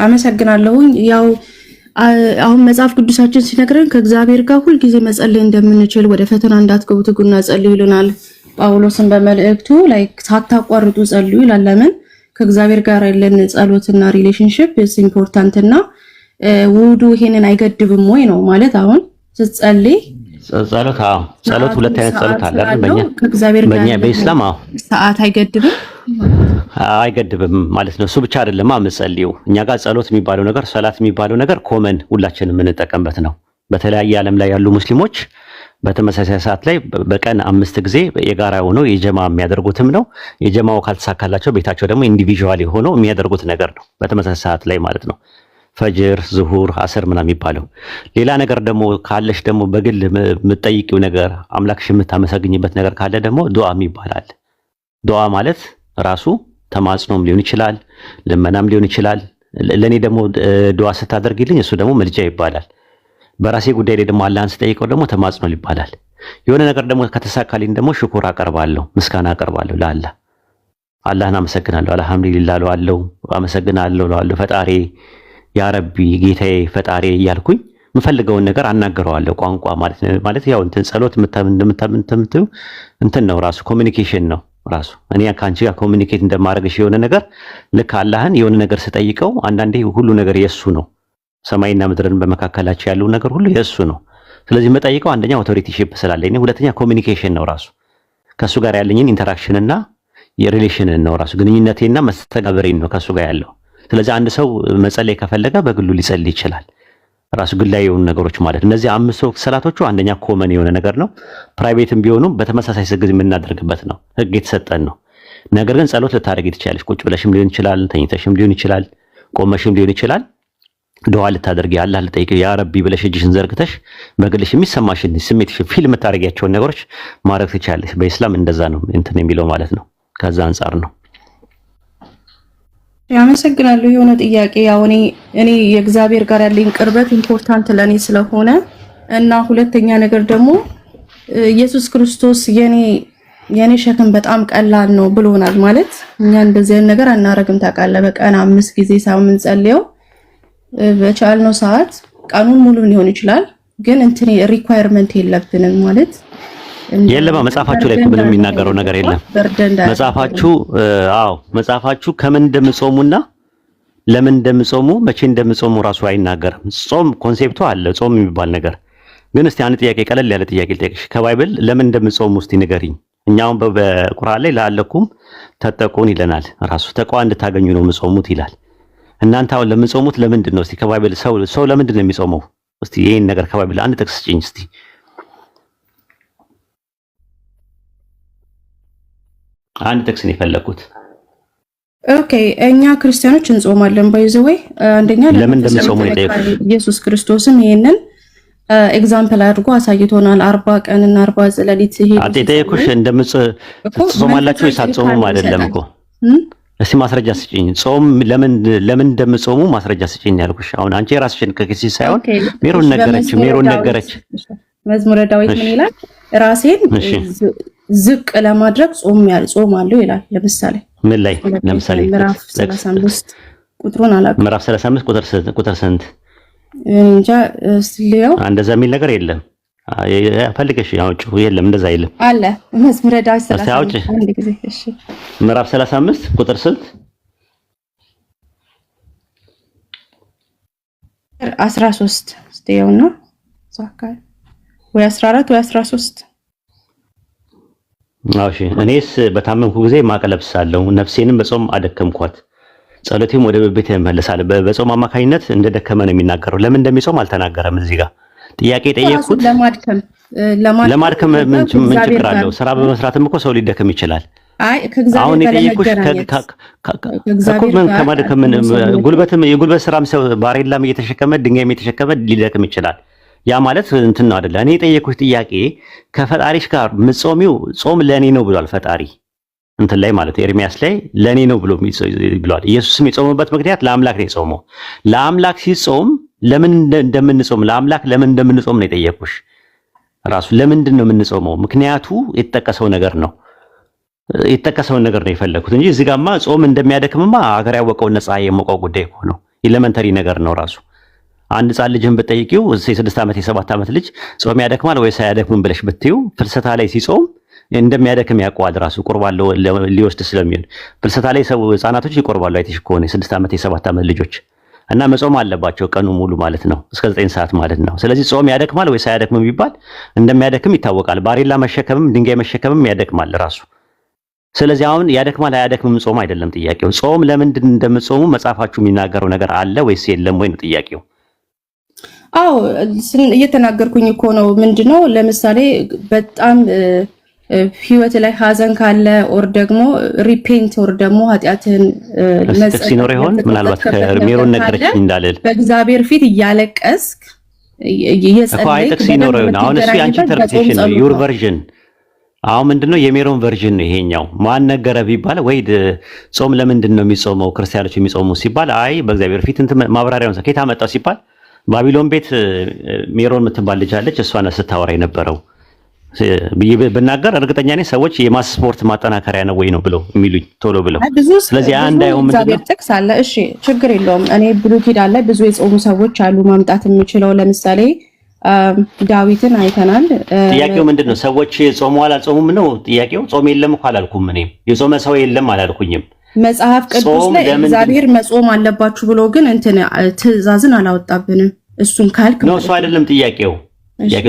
አመሰግናለሁ። ያው አሁን መጽሐፍ ቅዱሳችን ሲነግረን ከእግዚአብሔር ጋር ሁልጊዜ መጸለይ እንደምንችል ወደ ፈተና እንዳትገቡ ትጉና ጸልዩ ይሉናል። ጳውሎስን በመልእክቱ ላይ ሳታቋርጡ ጸልዩ ይላል። ለምን? ከእግዚአብሔር ጋር ያለን ጸሎትና ሪሌሽንሺፕ ኢምፖርታንት እና ውዱ ይሄንን አይገድብም ወይ ነው ማለት። አሁን ስትጸልይ ጸሎት ሁለት አይነት ጸሎት አለ ከእግዚአብሔር ጋር በኢስላም ሰዓት አይገድብም ማለት ነው። እሱ ብቻ አይደለም የምጸልየው እኛ ጋር ጸሎት የሚባለው ነገር ሰላት የሚባለው ነገር ኮመን ሁላችንም የምንጠቀምበት ነው። በተለያየ ዓለም ላይ ያሉ ሙስሊሞች በተመሳሳይ ሰዓት ላይ በቀን 5 ጊዜ የጋራ ሆነው የጀማ የሚያደርጉትም ነው። የጀማው ካልተሳካላቸው ቤታቸው ደግሞ ኢንዲቪዥዋሊ ሆነው የሚያደርጉት ነገር ነው በተመሳሳይ ሰዓት ላይ ማለት ነው። ፈጅር፣ ዙሁር፣ አስር ምናምን የሚባለው። ሌላ ነገር ደግሞ ካለሽ ደግሞ በግል የምትጠይቂው ነገር አምላክሽ የምታመሰግኝበት ነገር ካለ ደግሞ ዱዓ ይባላል። ዱዓ ማለት ራሱ ተማጽኖም ሊሆን ይችላል፣ ልመናም ሊሆን ይችላል። ለኔ ደግሞ ዱዓ ስታደርግልኝ እሱ ደግሞ መልጃ ይባላል። በራሴ ጉዳይ ላይ ደግሞ አላህን ስጠይቀው ደግሞ ተማጽኖ ይባላል። የሆነ ነገር ደግሞ ከተሳካልኝ ደግሞ ሽኩር አቀርባለሁ፣ ምስጋና አቀርባለሁ ለአላህ። አላህን አመሰግናለሁ፣ አልሐምዱሊላህ እለዋለሁ፣ አመሰግናለሁ እለዋለሁ። ፈጣሪ ያ ረቢ ጌታዬ ፈጣሪ እያልኩኝ የምፈልገውን ነገር አናገረዋለሁ። ቋንቋ ማለት ያው እንትን ጸሎት እንደምታምንተምተው እንትን ነው ራሱ ኮሚኒኬሽን ነው ራሱ። እኔ ካንቺ ጋር ኮሚኒኬት እንደማደርግሽ የሆነ ነገር ልክ አላህን የሆነ ነገር ስጠይቀው አንዳንዴ ሁሉ ነገር የሱ ነው። ሰማይና ምድርን በመካከላቸው ያለው ነገር ሁሉ የሱ ነው። ስለዚህ መጠይቀው አንደኛ ኦቶሪቲ ሺፕ ስላለኝ፣ ሁለተኛ ኮሚኒኬሽን ነው ራሱ ከሱ ጋር ያለኝን ኢንተራክሽን እና የሪሌሽንን ነው ራሱ ግንኙነቴና መስተጋብሬን ነው ከሱ ጋር ያለው። ስለዚህ አንድ ሰው መጸለይ ከፈለገ በግሉ ሊጸልይ ይችላል። ራሱ ግላዊ የሆኑ ነገሮች ማለት እነዚህ 5 ወቅት ሰላቶቹ አንደኛ ኮመን የሆነ ነገር ነው። ፕራይቬትም ቢሆኑ በተመሳሳይ ስግዝ የምናደርግበት ነው፣ ህግ የተሰጠን ነው። ነገር ግን ጸሎት ልታደርጊ ትችላለሽ። ቁጭ ብለሽም ሊሆን ይችላል፣ ተኝተሽም ሊሆን ይችላል፣ ቆመሽም ሊሆን ይችላል። ዱዓ ልታደርጊ አላህ ልጠይቅ ያ ረቢ ብለሽ እጅሽን ዘርግተሽ በግልሽ የሚሰማሽን ስሜትሽን ፊል የምታደርጊያቸውን ነገሮች ማድረግ ትችላለሽ። በኢስላም እንደዛ ነው እንትን የሚለው ማለት ነው። ከዛ አንፃር ነው። ያመሰግናለሁ። የሆነ ጥያቄ ያው እኔ የእግዚአብሔር ጋር ያለኝ ቅርበት ኢምፖርታንት ለኔ ስለሆነ እና ሁለተኛ ነገር ደግሞ ኢየሱስ ክርስቶስ የኔ ሸክም በጣም ቀላል ነው ብሎናል። ማለት እኛ እንደዚህ አይነት ነገር አናረግም ታውቃለህ። በቀን 5 ጊዜ ሳምንት ጸልየው በቻልነው ሰዓት ቀኑን ሙሉ ሊሆን ይችላል። ግን እንትን ሪኳየርመንት የለብንም ማለት የለም። መጽሐፋችሁ ላይ ምንም የሚናገረው ነገር የለም። መጽሐፋችሁ ከምን እንደምጾሙና ለምን እንደምጾሙ መቼ እንደምጾሙ ራሱ አይናገርም። ጾም ኮንሴፕቱ አለ፣ ጾም የሚባል ነገር ግን። እስቲ አንድ ጥያቄ ቀለል ያለ ጥያቄ ልጠይቅሽ። ከባይብል ለምን እንደምጾሙ እስቲ ንገሪኝ። እኛውን በቁርአን ላይ ለአለኩም ተጠቁን ይለናል። ራሱ ተቋዋ እንድታገኙ ነው የምጾሙት ይላል። እናንተ አሁን ለምጾሙት ለምንድን ነው? እስቲ ከባይብል ሰው ለምንድን ነው የሚጾመው? እስቲ ይሄን ነገር ከባይብል አንድ ጥቅስ ስጪኝ እስቲ። አንድ ጥቅስ ነው የፈለኩት። ኦኬ እኛ ክርስቲያኖች እንጾማለን። ባይዘዌይ አንደኛ ለምን እንደምጾሙ ይጠይቁ። ኢየሱስ ክርስቶስም ይሄንን ኤግዛምፕል አድርጎ አሳይቶናል። 40 ቀንና 40 ሌሊት ይሄ አጥይተይኩሽ እንደምጾማላችሁ ይሳጾሙም አይደለም እኮ። እስቲ ማስረጃ ስጪኝ። ጾም ለምን እንደምጾሙ ማስረጃ ስጪኝ ያልኩሽ። አሁን አንቺ የራስሽን ከኪስ ሳይሆን ሜሮን ነገረች። መዝሙረ ዳዊት ምን ይላል? ራሴን ዝቅ ለማድረግ ጾማለሁ ይላል። ለምሳሌ ምን ላይ? ለምሳሌ ምዕራፍ 35 ቁጥሩን አላውቅም። ምዕራፍ 35 ቁጥር ስንት እንጃ። ስለያው እንደዛ የሚል ነገር የለም። ፈልገሽ ያውጭ የለም፣ እንደዛ የለም አለ። መዝሙረ ዳዊት 35 አንድ ጊዜ እሺ፣ ምዕራፍ 35 ቁጥር ስንት? 13 እስቲውና ዛካይ ወይ 14 ወይ 13። እሺ እኔስ በታመምኩ ጊዜ ማቅ ለብሳለሁ፣ ነፍሴንም በጾም አደከምኳት፣ ጸሎቴም ወደ ቤቴ እመለሳለሁ። በጾም አማካኝነት እንደደከመ ነው የሚናገረው። ለምን እንደሚጾም አልተናገረም። እዚህ ጋር ጥያቄ ጠየቅኩት። ለማድከም ምን ችግር አለው? ስራ በመስራትም እኮ ሰው ሊደከም ይችላል። አይ ከእግዚአብሔር ጋር የጉልበት ስራም ሰው ባሬላም እየተሸከመ ድንጋይም እየተሸከመ ሊደክም ይችላል። ያ ማለት እንትን ነው አይደለ? እኔ የጠየኩት ጥያቄ ከፈጣሪሽ ጋር ምጾሚው ጾም ለኔ ነው ብሏል ፈጣሪ እንትን ላይ ማለት ኤርሚያስ ላይ ለኔ ነው ብሏል። ኢየሱስም የጾመበት ምክንያት ለአምላክ ነው የጾመው። ለአምላክ ሲጾም ለምን እንደምንጾም ለአምላክ ለምን እንደምንጾም ነው የጠየኩሽ። ራሱ ለምንድን ነው የምንጾመው? ምክንያቱ የተጠቀሰውን ነገር ነው የፈለኩት እንጂ እዚህ ጋርማ ጾም እንደሚያደክምማ ሀገር ያወቀውና ፀሐይ የሞቀው ጉዳይ እኮ ነው። ኤሌመንተሪ ነገር ነው ራሱ። አንድ ሕፃን ልጅን ብትጠይቂው የ6 ዓመት የ7 ዓመት ልጅ ጾም ያደክማል ወይስ አያደክምም ብለሽ ብትይው ፍልሰታ ላይ ሲጾም እንደሚያደክም ያውቀዋል። ራሱ ቁርባን ሊወስድ ስለሚሆን ፍልሰታ ላይ ሰው ህፃናቶች ይቆርባሉ። አይተሽ ከሆነ የ6 ዓመት የ7 ዓመት ልጆች እና መጾም አለባቸው ቀኑ ሙሉ ማለት ነው፣ እስከ 9 ሰዓት ማለት ነው። ስለዚህ ጾም ያደክማል ወይስ አያደክምም ቢባል እንደሚያደክም ይታወቃል። ባሬላ መሸከምም ድንጋይ መሸከምም ያደክማል ራሱ። ስለዚህ አሁን ያደክማል አያደክምም ጾም አይደለም ጥያቄው። ጾም ለምንድን እንደምትጾሙ መጽሐፋችሁ የሚናገረው ነገር አለ ወይስ የለም ወይ ነው ጥያቄው። አዎ እየተናገርኩኝ እኮ ነው። ምንድነው ለምሳሌ በጣም ህይወት ላይ ሀዘን ካለ ኦር ደግሞ ሪፔንት ኦር ደግሞ ኃጢአትን መጸጸት ሲኖር ይሆን ምናልባት ከሜሮን ነገረች እንዳለል በእግዚአብሔር ፊት እያለቀስክ እየጸለይክ ሲኖር ይሆን። አሁን እሱ ያንቺ ኢንተርፕሬቴሽን ነው፣ ዩር ቨርዥን። አሁን ምንድነው የሜሮን ቨርዥን ነው ይሄኛው። ማን ነገረ ቢባል ወይ ጾም ለምንድን ነው የሚጾመው ክርስቲያኖች የሚጾሙ ሲባል አይ በእግዚአብሔር ፊት እንትን ማብራሪያውን ከየት አመጣው ሲባል ባቢሎን ቤት ሜሮን የምትባል ልጅ አለች። እሷን ስታወራ የነበረው ብናገር እርግጠኛ ነኝ ሰዎች የማስ ስፖርት ማጠናከሪያ ነው ወይ ነው ብለው የሚሉኝ ቶሎ ብለው። ስለዚህ አንድ አይሆን ምንድነው ጥቅስ አለ። እሺ ችግር የለውም። እኔ ብሉይ ኪዳን ላይ ብዙ የጾሙ ሰዎች አሉ ማምጣት የምችለው። ለምሳሌ ዳዊትን አይተናል። ጥያቄው ምንድነው? ሰዎች ጾመዋል አልጾሙም ነው ጥያቄው። ጾም የለም እኮ አላልኩም። እኔ የጾመ ሰው የለም አላልኩኝም። መጽሐፍ ቅዱስ ላይ እግዚአብሔር መጾም አለባችሁ ብሎ ግን እንትን ትእዛዝን አላወጣብንም። እሱን ካልክ ነው እሱ አይደለም ጥያቄው።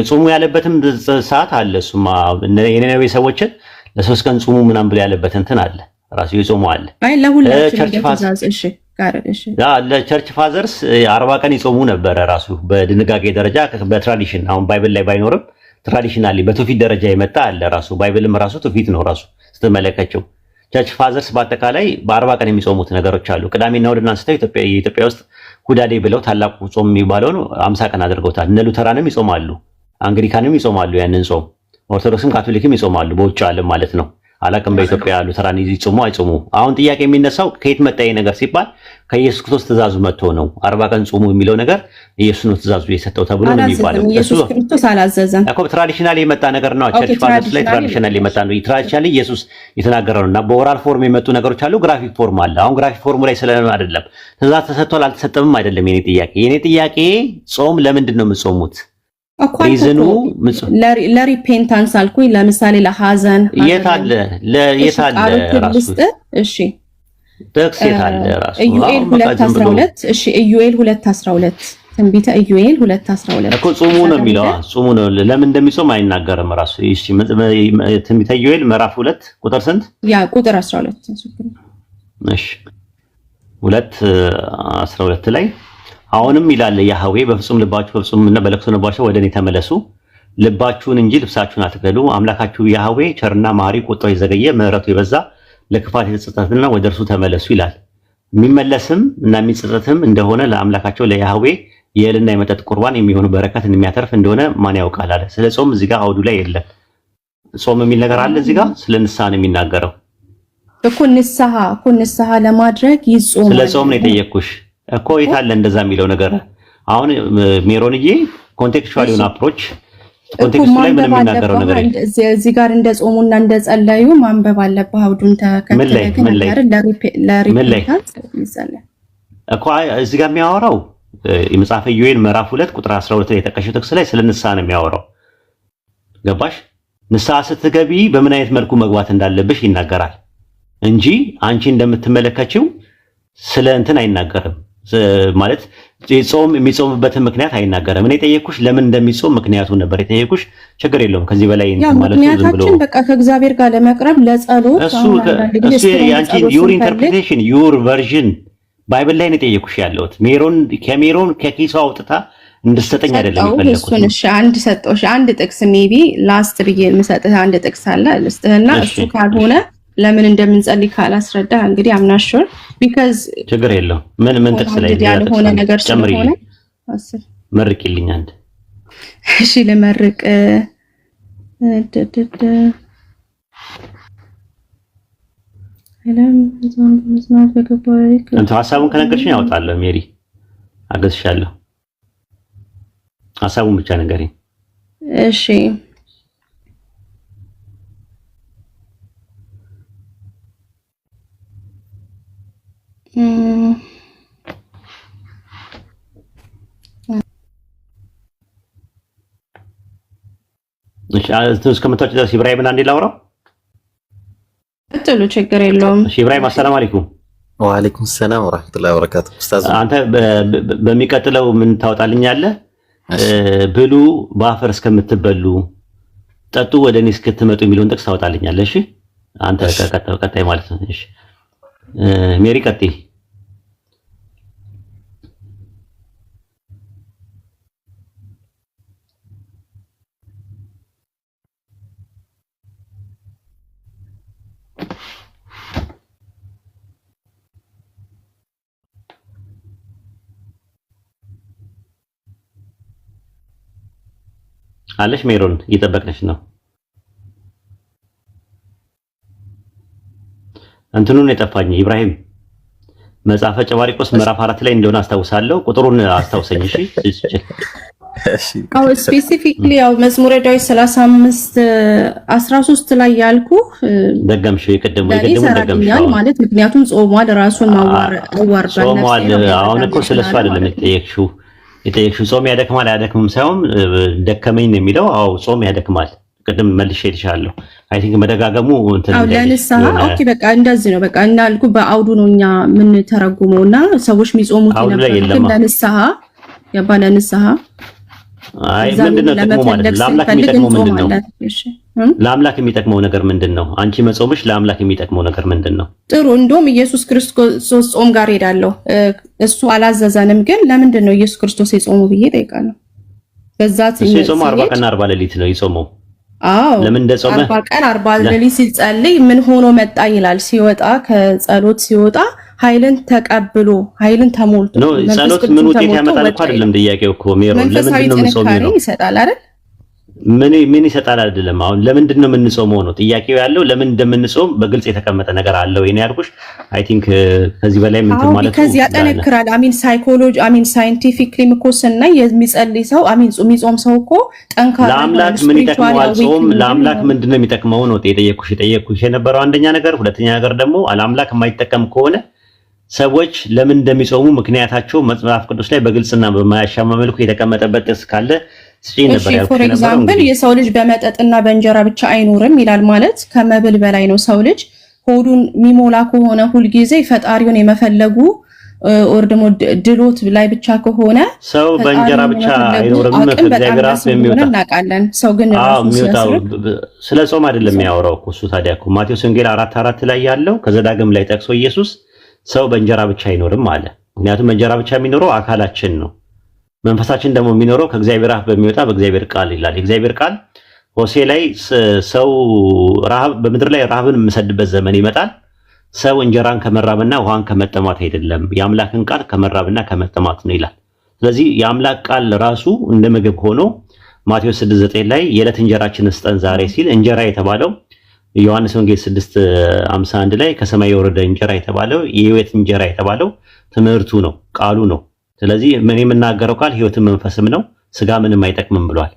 ጾሙ ያለበትም ሰዓት አለ። እሱማ የነነዌ ሰዎችን ለ3 ቀን ጾሙ ምናምን ብሎ ያለበት እንትን አለ። ራሱ ይጾሙ አለ። አይ ለሁላችን ትእዛዝ እሺ ጋር እሺ ለቸርች ፋዘርስ 40 ቀን ይጾሙ ነበረ። ራሱ በድንጋጌ ደረጃ በትራዲሽን አሁን ባይብል ላይ ባይኖርም ትራዲሽናሊ በትውፊት ደረጃ የመጣ አለ። ራሱ ባይብልም ራሱ ትውፊት ነው። ራሱ ስትመለከቸው ቸርች ፋዘርስ በአጠቃላይ በ40 ቀን የሚጾሙት ነገሮች አሉ። ቅዳሜና እሑድን አንስተው ኢትዮጵያ ውስጥ ሁዳዴ ብለው ታላቁ ጾም የሚባለውን 50 ቀን አድርገውታል። እነ ሉተራንም ይጾማሉ፣ አንግሊካንም ይጾማሉ ያንን ጾም፣ ኦርቶዶክስም ካቶሊክም ይጾማሉ። በውጭ ዓለም ማለት ነው። አላቅም በኢትዮጵያ ሉተራን ይጾሙ አይጾሙ። አሁን ጥያቄ የሚነሳው ከየት መጣ ይሄ ነገር ሲባል ከኢየሱስ ክርስቶስ ትእዛዙ መጥቶ ነው። 40 ቀን ጾሙ የሚለው ነገር ኢየሱስ ነው ትእዛዙ የሰጠው ተብሎ ነው የሚባለው። ኢየሱስ ክርስቶስ አላዘዘም እኮ ትራዲሽናሊ የመጣ ነገር ነው። ቸርች ፋዘርስ ላይ ትራዲሽናሊ የመጣ ነው። ትራዲሽናሊ ኢየሱስ የተናገረው ነውና በኦራል ፎርም የመጡ ነገሮች አሉ፣ ግራፊክ ፎርም አለ። አሁን ግራፊክ ፎርሙ ላይ ስለሆነ አይደለም ትእዛዝ ተሰጥቷል አልተሰጠምም አይደለም የኔ ጥያቄ ጾም ለምንድን ነው የምጾሙት? ሪዝኑ ለሪፔንታንስ አልኩኝ። ለምሳሌ ለሐዘን የት አለ ራሱ? እሺ ጥቅስ የት አለ ራሱ? ኢዩኤል 2:12 እሺ ኢዩኤል 2:12 ትንቢተ ኢዩኤል 2:12 እኮ ጾሙ ነው የሚለው። ጾሙ ነው ለምን እንደሚጾም አይናገርም ራሱ። እሺ ትንቢተ ኢዩኤል ምዕራፍ 2 ቁጥር ስንት? ያ ቁጥር 12። እሺ 2:12 ላይ አሁንም ይላል ያህዌ በፍጹም ልባችሁ በፍጹምና በለቅሶ ልባችሁ ወደ እኔ ተመለሱ፣ ልባችሁን እንጂ ልብሳችሁን አትክዱ። አምላካችሁ ያህዌ ቸርና መሐሪ፣ ቁጣው የዘገየ ምሕረቱ የበዛ ለክፋት የተጸጸተና ወደ እርሱ ተመለሱ ይላል። የሚመለስም እና የሚጸጸትም እንደሆነ ለአምላካቸው ለያህዌ የእህልና የመጠጥ ቁርባን የሚሆኑ በረከትን የሚያተርፍ እንደሆነ ማን ያውቃል አለ። ስለ ጾም እዚህ ጋር አውዱ ላይ የለም። ጾም የሚል ነገር አለ እዚህ ጋር። ስለ ንስሐ ነው የሚናገረው እኮ ንስሐ ለማድረግ ይጾም። ስለ ጾም ነው የጠየቅኩሽ እኮ የት አለ እንደዛ የሚለው ነገር? አሁን ሜሮንዬ ኮንቴክስቹዋል የሆነ አፕሮች ኮንቴክስቱ ላይ ምንም የሚናገረው ነገር የለም። እዚህ ጋር እንደ ጾሙና እንደ ጸለዩ ማንበብ አለብህ። አውዱን ተከትለህ ለሪፔንታንስ ይጸልይ እኮ እዚህ ጋር የሚያወራው የመጽሐፈ ኢዩኤል ምዕራፍ 2 ቁጥር 12 ላይ የተጠቀሰው ጥቅስ ላይ ስለ ንስሐ ነው የሚያወራው። ገባሽ? ንስሐ ስትገቢ በምን አይነት መልኩ መግባት እንዳለብሽ ይናገራል እንጂ አንቺ እንደምትመለከችው ስለ እንትን አይናገርም። ማለት ጾም የሚጾምበትን ምክንያት አይናገርም። እኔ ጠየቅኩሽ ለምን እንደሚጾም ምክንያቱን ነበር የጠየቅኩሽ። ችግር የለውም ከዚህ በላይ እንትን ማለት ነው። ዝም ብሎ በቃ ከእግዚአብሔር ጋር ለመቅረብ ለጸሎት እሱ ያንቺ ዩር ኢንተርፕሪቴሽን ዩር ቨርዥን ባይብል ላይ ነው የጠየቅኩሽ ያለሁት። ሜሮን ከኪሷ አውጥታ እንድትሰጠኝ አይደለም የፈለኩት። እሱን እሺ አንድ ሰጠሁሽ። አንድ ጥቅስ ሜቢ ላስት ብዬ የምሰጥህ አንድ ጥቅስ አለ ልስጥህና እሱ ካልሆነ ለምን እንደምንጸልይ ካላስረዳ እንግዲህ አምናሹር ቢካዝ ችግር የለው። ምን ጥቅስ ላይ ያልሆነ ነገር ስለሆነ መርቂልኝ አንድ። እሺ ለመርቅ አንተ ሐሳቡን ከነገርሽኝ ያወጣለሁ። ሜሪ አገዝሻለሁ። ሐሳቡን ብቻ ንገሪኝ እሺ። እሺ እስከምታውቂ ድረስ ኢብራሂምን አንዴ ላውራው። ጥሉ ችግር የለውም። እሺ ኢብራሂም አሰላሙ አለይኩም። ወአለይኩም ሰላም ወራህመቱላሂ ወበረካቱ። ኡስታዝ አንተ በሚቀጥለው ምን ታወጣልኛለህ? ብሉ በአፈር እስከምትበሉ ጠጡ ወደ እኔ እስክትመጡ የሚለውን ጥቅስ ታወጣልኛለህ። እሺ አንተ ቀጣይ ማለት ነው። እሺ ሜሪ ቀጥይ። አለሽ ሜሮን እየጠበቅነሽ ነው። እንትኑን የጠፋኝ ኢብራሂም መጽሐፈ ጨባሪቆስ ምዕራፍ 4 ላይ እንደሆነ አስታውሳለሁ። ቁጥሩን አስታውሰኝ እሺ። አው ስፔሲፊክሊ ያው መዝሙረ ዳዊት 35:13 ላይ ያልኩ ደገምሽ የቀደሙ ደገምሽ ማለት ምክንያቱም ጾሟል ራሱን ማዋርዳል ጾሟል። አሁን እኮ ስለሱ አይደለም የጠየቅሽው ጾም ያደክማል አያደክምም ሳይሆን ደከመኝ ነው የሚለው። አው ጾም ያደክማል ቅድም መልሼ ልሻለሁ። አይ ቲንክ መደጋገሙ እንትን ለንስሐ ኦኬ በቃ እንደዚህ ነው። በቃ እንዳልኩ በአውዱ ነው እኛ ምን ተረጉመውና ሰዎች የሚጾሙት ነበር ለንስሐ ለንስሐ አይ ምንድነው ጥቅሙ ማለት ነው? ለአምላክ የሚጠቅመው ምንድነው? ለአምላክ የሚጠቅመው ነገር ምንድነው? አንቺ መጾምሽ ለአምላክ የሚጠቅመው ነገር ምንድነው? ጥሩ እንደውም ኢየሱስ ክርስቶስ ጾም ጋር ሄዳለሁ። እሱ አላዘዘንም፣ ግን ለምንድን ነው ኢየሱስ ክርስቶስ የጾመው ብዬ ጠይቃለሁ። በዛት እሱ የጾመው 40 ቀን 40 ሌሊት ነው የጾመው። አዎ ለምን እንደጾመ 40 ቀን 40 ሌሊት ሲጸልይ ምን ሆኖ መጣ ይላል። ሲወጣ ከጸሎት ሲወጣ ኃይልን ተቀብሎ ኃይልን ተሞልቶ ነው። ጸሎት ምን ውጤት ያመጣል እኮ አይደለም ጥያቄው እኮ ሜሮ ለምንድን ነው የምንጾመው ነው ይሰጣል አይደል? ምን ይሰጣል አይደለም። አሁን ለምንድን ነው የምንጾመው ነው ጥያቄው ያለው። ለምን እንደምንጾም በግልጽ የተቀመጠ ነገር አለው። የኔ ያልኩሽ አይ ቲንክ ከዚህ በላይ ምን ማለት ነው? ከዚህ ያጠነክራል። ሳይኮሎጂ ሳይንቲፊክሊ እኮ ስናይ የሚጸልይ ሰው የሚጾም ሰው እኮ ጠንካራ ለአምላክ ምን ይጠቅመዋል? ጾም ለአምላክ ምንድነው የሚጠቅመው ነው የጠየቅኩሽ የነበረው አንደኛ ነገር። ሁለተኛ ነገር ደግሞ ለአምላክ የማይጠቀም ከሆነ ሰዎች ለምን እንደሚጾሙ ምክንያታቸው መጽሐፍ ቅዱስ ላይ በግልጽና በማያሻማ መልኩ የተቀመጠበት ጥቅስ ካለ ሲል ነበር ያልኩት። ፎር ኤግዛምፕል የሰው ልጅ በመጠጥና በእንጀራ ብቻ አይኖርም ይላል። ማለት ከመብል በላይ ነው። ሰው ልጅ ሆዱን የሚሞላ ከሆነ ሁልጊዜ ፈጣሪውን የመፈለጉ ኦር ደግሞ ድሎት ላይ ብቻ ከሆነ ሰው በእንጀራ ብቻ አይኖርም ከእግዚአብሔር አፍ የሚወጣ እናውቃለን። ሰው ግን የሚወጣው ስለ ጾም አይደለም የሚያወራው እኮ እሱ። ታዲያ እኮ ማቴዎስ ወንጌል 4:4 ላይ ያለው ከዘዳግም ላይ ጠቅሶ ኢየሱስ ሰው በእንጀራ ብቻ አይኖርም አለ። ምክንያቱም በእንጀራ ብቻ የሚኖረው አካላችን ነው። መንፈሳችን ደግሞ የሚኖረው ከእግዚአብሔር አፍ በሚወጣ በእግዚአብሔር ቃል ይላል። የእግዚአብሔር ቃል ሆሴ ላይ ሰው ረሃብ በምድር ላይ ረሃብን የምሰድበት ዘመን ይመጣል። ሰው እንጀራን ከመራብና ውሃን ከመጠማት አይደለም፣ የአምላክን ቃል ከመራብና ከመጠማት ነው ይላል። ስለዚህ የአምላክ ቃል ራሱ እንደ ምግብ ሆኖ ማቴዎስ 6:9 ላይ የዕለት እንጀራችንን ስጠን ዛሬ ሲል እንጀራ የተባለው ዮሐንስ ወንጌል 6:51 ላይ ከሰማይ የወረደ እንጀራ የተባለው የህይወት እንጀራ የተባለው ትምህርቱ ነው፣ ቃሉ ነው። ስለዚህ ምን የምናገረው ቃል ህይወትን መንፈስም ነው፣ ስጋ ምንም አይጠቅምም ብሏል።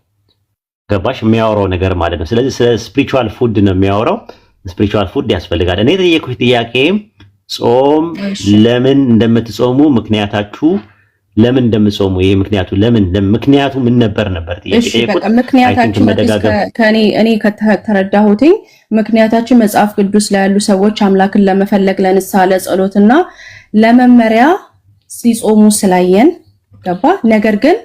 ገባሽ? የሚያወራው ነገር ማለት ነው። ስለዚህ ስለ ስፒሪቹዋል ፉድ ነው የሚያወራው። ስፒሪቹዋል ፉድ ያስፈልጋል። እኔ የጠየኩሽ ጥያቄ ጾም ለምን እንደምትጾሙ ምክንያታችሁ ለምን እንደምትጾሙ ይሄ ምክንያቱ ምን ነበር ጥያቄ ጠየቁት። ምክንያታችሁ እኔ ከተረዳሁት ምክንያታችን መጽሐፍ ቅዱስ ላይ ያሉ ሰዎች አምላክን ለመፈለግ ለንስሐ ለጸሎትና ለመመሪያ ሲጾሙ ስላየን ገባ። ነገር ግን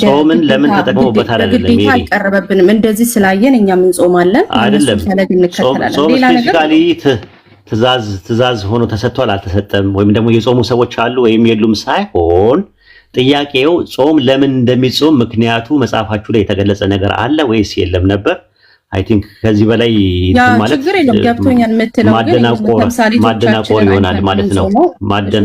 ጾምን ለምን ተጠቅመውበት አይደለም ይሄ አልቀረበብንም። እንደዚህ ስላየን እኛም እንጾማለን አይደለም። ጾም ስፔሲፊካሊ ትእዛዝ ሆኖ ተሰጥቷል አልተሰጠም፣ ወይም ደግሞ የጾሙ ሰዎች አሉ ወይም የሉም ሳይሆን ጥያቄው ጾም ለምን እንደሚጾም ምክንያቱ መጽሐፋችሁ ላይ የተገለጸ ነገር አለ ወይስ የለም ነበር። አይ ቲንክ ከዚህ በላይ ማለት ችግር የለም ገብቶኛል የምትለው ግን ማደናቆር ይሆናል ማለት ነው።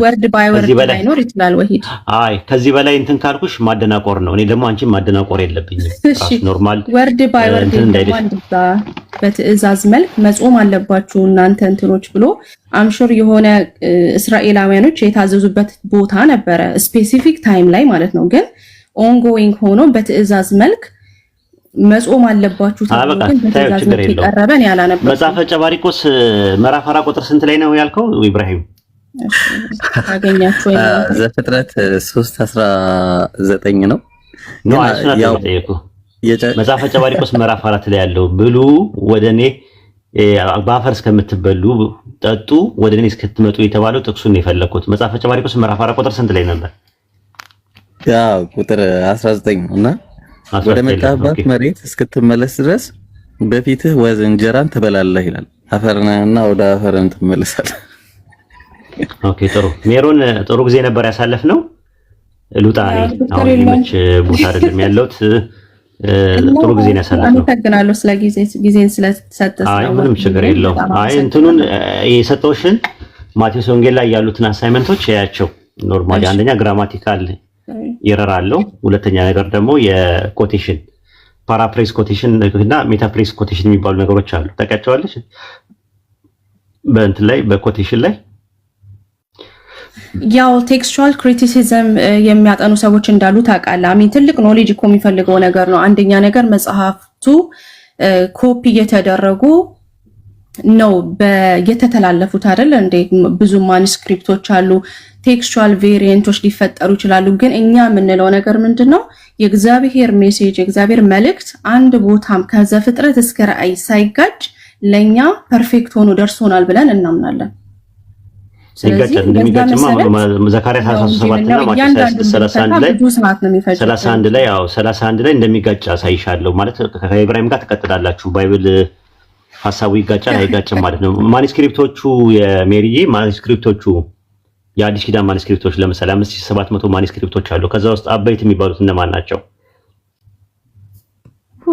ወርድ ባይ ወርድ ባይኖር ይችላል ወሂድ። አይ ከዚህ በላይ እንትን ካልኩሽ ማደናቆር ነው። እኔ ደግሞ አንቺን ማደናቆር የለብኝም። ራስ ኖርማል ወርድ ባይ ወርድ እንደዛ በትእዛዝ መልክ መጾም አለባችሁ እናንተ እንትኖች ብሎ አምሹር የሆነ እስራኤላውያኖች የታዘዙበት ቦታ ነበረ ስፔሲፊክ ታይም ላይ ማለት ነው። ግን ኦንጎዊንግ ሆኖ በትእዛዝ መልክ መጾም አለባችሁ ተብሎ ግን በትእዛዝ መልክ የቀረበን ያላነበረ መጽሐፈ ጨባሪቆስ ምዕራፍ 4 ቁጥር ስንት ላይ ነው ያልከው ኢብራሂም? ታገኛችሁ ዘፍጥረት 3:19 ነው። ያው መጽሐፈ ጨባሪቆስ ምዕራፍ 4 ላይ ያለው ብሉ ወደኔ በአፈር እስከምትበሉ ጠጡ ወደኔ እስክትመጡ የተባለው ጥቅሱን ነው የፈለኩት። መጽሐፈ ጨባሪቆስ ምዕራፍ 4 ቁጥር ስንት ላይ ነበር? ያው ቁጥር 19 ነውና ወደ መጣህባት መሬት እስክትመለስ ድረስ በፊትህ ወዝ እንጀራን ትበላለህ ይላል። አፈርና ወደ አፈርም ትመለሳለህ። ኦኬ ጥሩ ሜሮን፣ ጥሩ ጊዜ ነበር ያሳለፍነው። ሉጣ አሁን ሊመች ቦታ አይደለም ያለሁት። ጥሩ ጊዜ ነው ያሳለፍነው። አመሰግናለሁ ስለ ጊዜን ስለተሰጠ። አይ ምንም ችግር የለውም። አይ እንትኑን የሰጠውሽን ማቴዎስ ወንጌል ላይ ያሉትን አሳይመንቶች ያያቸው። ኖርማሊ አንደኛ ግራማቲካል ኤረር አለው። ሁለተኛ ነገር ደግሞ የኮቴሽን ፓራፍሬዝ ኮቴሽን እና ሜታፍሬዝ ኮቴሽን የሚባሉ ነገሮች አሉ። ታውቂያቸዋለሽ? በእንትን ላይ በኮቴሽን ላይ ያው ቴክስቹዋል ክሪቲሲዝም የሚያጠኑ ሰዎች እንዳሉ ታውቃለህ። አሚን ትልቅ ኖሌጅ እኮ የሚፈልገው ነገር ነው። አንደኛ ነገር መጽሐፍቱ ኮፒ እየተደረጉ ነው የተተላለፉት አይደል እንዴ? ብዙ ማኑስክሪፕቶች አሉ። ቴክስቹዋል ቬሪየንቶች ሊፈጠሩ ይችላሉ። ግን እኛ የምንለው ነገር ምንድነው? የእግዚአብሔር ሜሴጅ የእግዚአብሔር መልእክት አንድ ቦታም ከዘፍጥረት እስከ ራእይ ሳይጋጭ ለኛ ፐርፌክት ሆኖ ደርሶናል ብለን እናምናለን። ስለዚህ እንደሚጋጭማ ዘካርያስ 17 እና ማቴዎስ 31 ላይ ያው 31 ላይ እንደሚጋጭ አሳይሻለሁ ማለት ከኢብራሂም ጋር ተቀጥላላችሁ። ባይብል ሐሳቡ ይጋጫል አይጋጭም ማለት ነው። ማኑስክሪፕቶቹ የሜሪዬ ማኑስክሪፕቶቹ የአዲስ ኪዳን ማኑስክሪፕቶች ለምሳሌ 5700 ማኑስክሪፕቶች አሉ። ከዛ ውስጥ አበይት የሚባሉት እነማን ናቸው?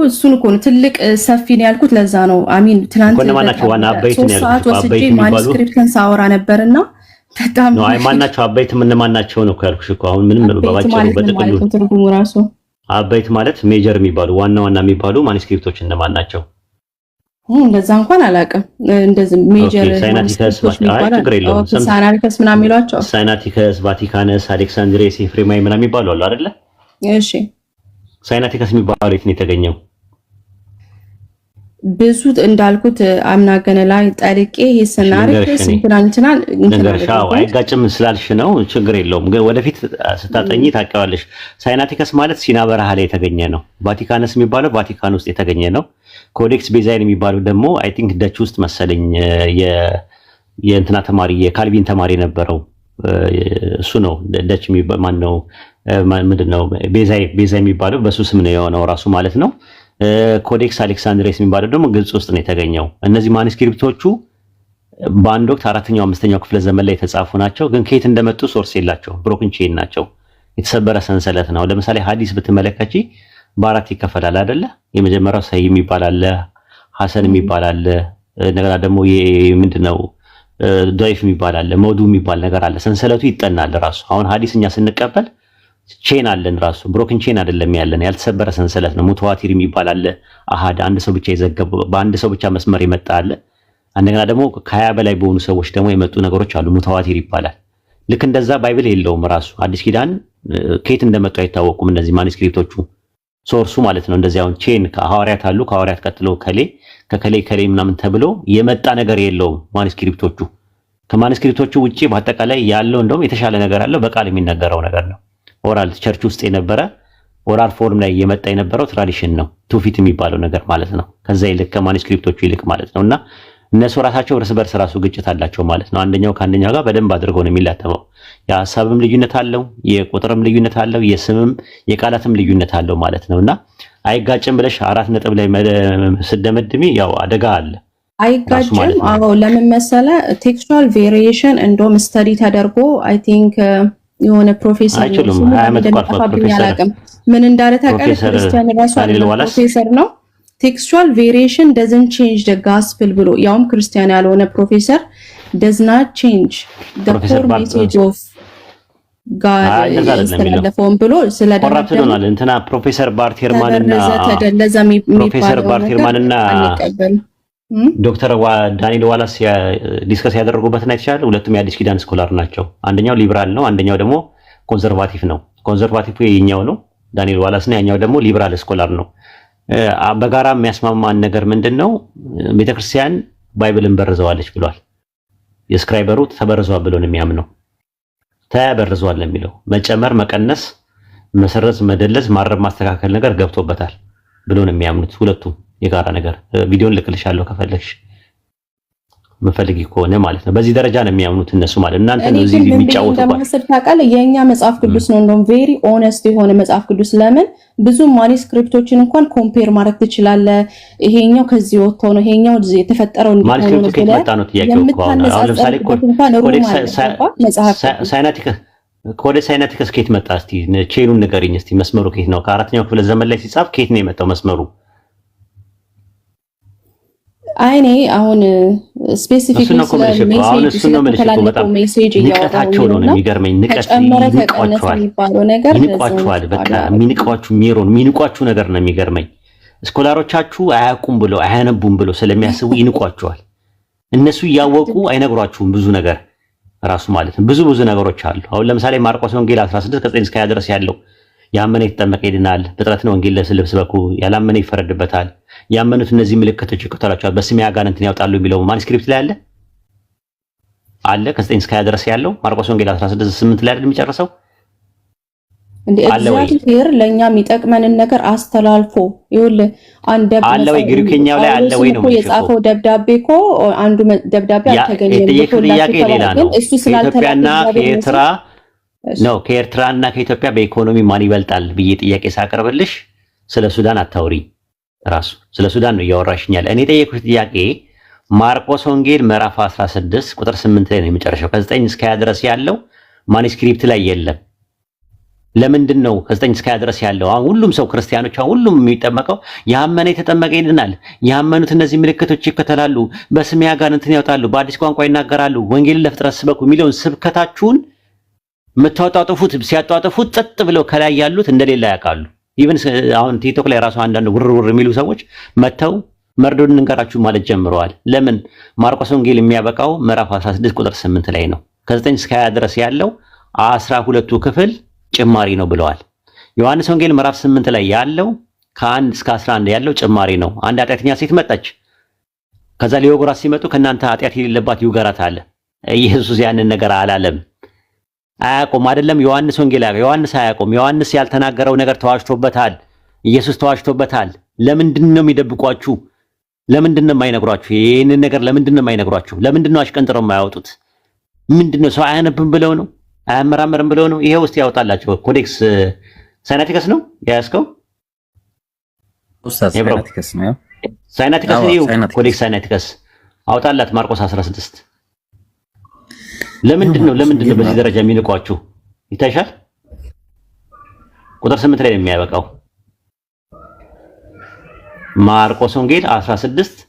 እሱን እኮ ነው ትልቅ ሰፊ ነው ያልኩት። ለዛ ነው አሚን ትናንት እነማን ናቸው ዋና አበይት ነው ያልኩት? አበይት የሚባሉ ማኑስክሪፕትን ሳወራ ነበርና በጣም ነው። አይ ማን ናቸው አበይት? እነማን ናቸው ነው ያልኩሽ እኮ። አሁን ምንም ባባጭሩ በጥቅሉ ትርጉሙ ራሱ አበይት ማለት ሜጀር የሚባሉ ዋና ዋና የሚባሉ ማኑስክሪፕቶች እነማን ናቸው? እንደዛ እንኳን አላውቅም። እንደዚህ ሜጀር ሳይናቲከስ ሳይናቲከስ ምናምን የሚሏቸው ሳይናቲከስ፣ ቫቲካነስ፣ አሌክሳንድሪየስ፣ ኤፍሬማይ ምናምን የሚባሉ አሉ አይደለ? እሺ ሳይናቲከስ የሚባለው የት ነው የተገኘው? ብዙ እንዳልኩት አምናገነ ላይ ጠልቄ ይሰናሪክስ እንትናንትናል ነገርሻው አይጋጭም ስላልሽ ነው። ችግር የለውም ግን ወደፊት ስታጠኚ ታውቂዋለሽ። ሳይናቲከስ ማለት ሲና በረሃ ላይ የተገኘ ነው። ቫቲካነስ የሚባለው ቫቲካን ውስጥ የተገኘ ነው። ኮዴክስ ቤዛይን የሚባለው ደግሞ አይ ቲንክ ደች ውስጥ መሰለኝ የእንትና ተማሪ የካልቪን ተማሪ ነበረው እሱ ነው። ደች የሚባል ማን ነው ምንድነው ቤዛ የሚባለው በሱ ስም ነው የሆነው ራሱ ማለት ነው። ኮዴክስ አሌክሳንድሪየስ የሚባለው ደግሞ ግብጽ ውስጥ ነው የተገኘው። እነዚህ ማኑስክሪፕቶቹ በአንድ ወቅት 4ኛው 5ኛው ክፍለ ዘመን ላይ የተጻፉ ናቸው። ግን ከየት እንደመጡ ሶርስ የላቸው። ብሮክን ቼን ናቸው። የተሰበረ ሰንሰለት ነው። ለምሳሌ ሐዲስ ብትመለከቺ በአራት ይከፈላል አይደለ? የመጀመሪያው ሰሂህ የሚባል አለ፣ ሐሰን የሚባል አለ፣ እንደገና ደግሞ ምንድነው ዶይፍ የሚባል አለ፣ መውዱ የሚባል ነገር አለ። ሰንሰለቱ ይጠናል ራሱ። አሁን ሐዲስኛ ስንቀበል ቼን አለን ራሱ። ብሮክን ቼን አይደለም ያለን፣ ያልተሰበረ ሰንሰለት ነው። ሙተዋቲር የሚባል አለ፣ አሃድ አንድ ሰው ብቻ የዘገበው በአንድ ሰው ብቻ መስመር የመጣ አለ። እንደገና ደግሞ ከ20 በላይ በሆኑ ሰዎች ደግሞ የመጡ ነገሮች አሉ፣ ሙተዋቲር ይባላል። ልክ እንደዛ ባይብል የለውም ራሱ። አዲስ ኪዳን ከየት እንደመጡ አይታወቁም እነዚህ ማኑስክሪፕቶቹ ሶርሱ ማለት ነው። እንደዚህ አሁን ቼን ከሐዋርያት አሉ፣ ከሐዋርያት ቀጥሎ ከከሌ ምናምን ተብሎ የመጣ ነገር የለውም ማኑስክሪፕቶቹ። ከማኑስክሪፕቶቹ ውጪ በአጠቃላይ ያለው እንደውም የተሻለ ነገር አለው፣ በቃል የሚነገረው ነገር ነው። ኦራል ቸርች ውስጥ የነበረ ኦራል ፎርም ላይ የመጣ የነበረው ትራዲሽን ነው፣ ትውፊት የሚባለው ነገር ማለት ነው። ከዛ ይልቅ ከማኑስክሪፕቶቹ ይልቅ ማለት ነውና እነሱ ራሳቸው እርስ በርስ ራሱ ግጭት አላቸው ማለት ነው። አንደኛው ከአንደኛው ጋር በደንብ አድርገው ነው የሚላተመው። የሐሳብም ልዩነት አለው፣ የቁጥርም ልዩነት አለው፣ የስምም የቃላትም ልዩነት አለው ማለት ነውና አይጋጭም ብለሽ 4 ነጥብ ላይ ስደመድሚ ያው አደጋ አለ። አይጋጭም። አዎ ለምን መሰለ ቴክስቹዋል ቬሪዬሽን እንደውም ስተዲ ተደርጎ አይ ቲንክ የሆነ ፕሮፌሰር አይችልም 20 ዓመት ቋርጧል ፕሮፌሰር ምን እንዳለ ታውቃለህ? ክርስቲያን ራሱ ፕሮፌሰር ነው። ቴክስቹዋል ቬሪዬሽን doesn't change the gospel ብሎ ያውም ክርስቲያን ያልሆነ ፕሮፌሰር does not change the core message of God ስለተለፈውን ብሎ ስለደረደናል እንትና ፕሮፌሰር ባርቴርማንና ዶክተር ዳንኤል ዋላስ ዲስከስ ያደረጉበትና የተሻለ ሁለቱም የአዲስ ኪዳን ስኮላር ናቸው። አንደኛው ሊበራል ነው፣ አንደኛው ደግሞ ኮንሰርቫቲቭ ነው። ኮንሰርቫቲቭ የኛው ነው ዳንኤል ዋላስ ነው፣ ያኛው ደግሞ ሊበራል ስኮላር ነው። በጋራ የሚያስማማን ነገር ምንድነው? ቤተክርስቲያን ባይብልን በርዘዋለች ብሏል። የስክራይበሩ ተበርዟል ብሎ ነው የሚያምነው። ተበርዟል የሚለው መጨመር፣ መቀነስ፣ መሰረዝ፣ መደለዝ፣ ማረብ፣ ማስተካከል ነገር ገብቶበታል ብሎ ነው የሚያምኑት ሁለቱም የጋራ ነገር። ቪዲዮን ልክልሻለሁ ከፈለግሽ መፈልጊ ከሆነ ማለት ነው። በዚህ ደረጃ ነው የሚያምኑት እነሱ ማለት እናንተ ነው እዚህ የሚጫወቱበት። የኛ መጽሐፍ ቅዱስ ነው እንደውም ቬሪ ኦነስት የሆነ መጽሐፍ ቅዱስ። ለምን ብዙ ማኑስክሪፕቶችን እንኳን ኮምፔር ማድረግ ትችላለህ። ይሄኛው ከዚህ ወጥቶ ነው ይሄኛው የተፈጠረው ማኑስክሪፕቱ ከመጣ ነው ጥያቄው እኮ አሁን ለምሳሌ ሳይናቲከስ ከየት መጣ? እስቲ ቼኑን ንገሪኝ እስቲ። መስመሩ ከየት ነው? ከ4ኛው ክፍለ ዘመን ላይ ሲጻፍ ከየት ነው የመጣው መስመሩ? አይኔ አሁን ስፔሲፊክ ሜሴጅ ንቀታቸው ነው የሚገርመኝ። ይንቋችኋል። በቃ የሚንቋችሁ የሚንቋችሁ ነገር ነው የሚገርመኝ። ስኮላሮቻችሁ አያውቁም ብለው አያነቡም ብለው ስለሚያስቡ ይንቋችኋል። እነሱ እያወቁ አይነግሯችሁም ብዙ ነገር። ራሱ ማለት ነው። ብዙ ነገሮች አሉ። አሁን ለምሳሌ ማርቆስ ወንጌል 16 ከ9 እስከ 20 ድረስ ያለው ያመነ የተጠመቀ ይድናል፣ ፍጥረትን ወንጌል ልብስ በኩ ያላመነ ይፈረድበታል፣ ያመኑት እነዚህ ምልክቶች ይከተላቸዋል፣ በስሜ አጋንንትን ያወጣሉ የሚለው ማኑስክሪፕት ላይ አለ ከ9 እስከ 20 ድረስ ያለው ማርቆስ ወንጌል 16 8 ላይ አይደል የሚጨርሰው እንዴ? እግዚአብሔር ለኛ የሚጠቅመንን ነገር አስተላልፎ ይኸውልህ አንድ አለ ወይ ግሪክኛው ላይ አለ ወይ ነው የጻፈው ደብዳቤ እኮ አንዱ ደብዳቤ አልተገኘም። እሱ ስላልተላከና ከኤርትራ ነው ከኤርትራና ከኢትዮጵያ በኢኮኖሚ ማን ይበልጣል ብዬ ጥያቄ ሳቀርብልሽ ስለ ሱዳን አታውሪ። ራሱ ስለ ሱዳን ነው እያወራሽኛል። እኔ ጠየኩሽ ጥያቄ ማርቆስ ወንጌል ምዕራፍ 16 ቁጥር 8 ላይ ነው የሚጨርሰው። ከ9 እስከ 20 ድረስ ያለው ማኑስክሪፕት ላይ የለም። ለምንድን ነው ከ9 እስከ 20 ድረስ ያለው? አሁን ሁሉም ሰው ክርስቲያኖች ሁሉም የሚጠመቀው ያመነ የተጠመቀ ይድናል፣ ያመኑት እነዚህ ምልክቶች ይከተላሉ፣ በስሜ አጋንንትን ያወጣሉ፣ በአዲስ ቋንቋ ይናገራሉ፣ ወንጌልን ለፍጥረት ስበኩ የሚለውን ስብከታችሁን የምታጧጥፉት ሲያጧጥፉት ጸጥ ብለው ከላይ ያሉት እንደሌላ ያውቃሉ። ኢቭን አሁን ቲክቶክ ላይ ራሱ አንዳንድ ውርውር የሚሉ ሰዎች መተው መርዶን እንንገራችሁ ማለት ጀምረዋል። ለምን? ማርቆስ ወንጌል የሚያበቃው ምዕራፍ 16 ቁጥር 8 ላይ ነው። ከ9 እስከ 20 ድረስ ያለው 12ቱ ክፍል ጭማሪ ነው ብለዋል። ዮሐንስ ወንጌል ምዕራፍ 8 ላይ ያለው ከ1 እስከ 11 ያለው ጭማሪ ነው። አንድ ኃጢአተኛ ሴት መጣች። ከዛ ሊወግሯት ሲመጡ ከእናንተ ኃጢአት የሌለባት ይውገራት አለ። ኢየሱስ ያንን ነገር አላለም። አያቆም አይደለም ዮሐንስ ወንጌል ዮሐንስ አያቆም። ዮሐንስ ያልተናገረው ነገር ተዋሽቶበታል። ኢየሱስ ተዋሽቶበታል። ለምንድን ነው የሚደብቋችሁ? ለምንድን ነው የማይነግሯችሁ? ይሄንን ነገር ለምንድን ነው የማይነግሯችሁ? ለምንድን ነው አሽቀንጥረው የማያወጡት? ምንድነው ሰው አያነብም ብለው ነው? አያመራመርም ብለው ነው? ይሄ ውስጥ ያወጣላቸው ኮዴክስ ሳይናቲከስ ነው ያስከው ኡስታዝ ሳይናቲከስ ነው ሳይናቲከስ ነው ኮዴክስ ሳይናቲከስ አውጣላት ማርቆስ 16 ለምንድን ነው በዚህ ደረጃ የሚንቋችሁ? ይታይሻል። ቁጥር 8 ላይ ነው የሚያበቃው። ማርቆስ ወንጌል 16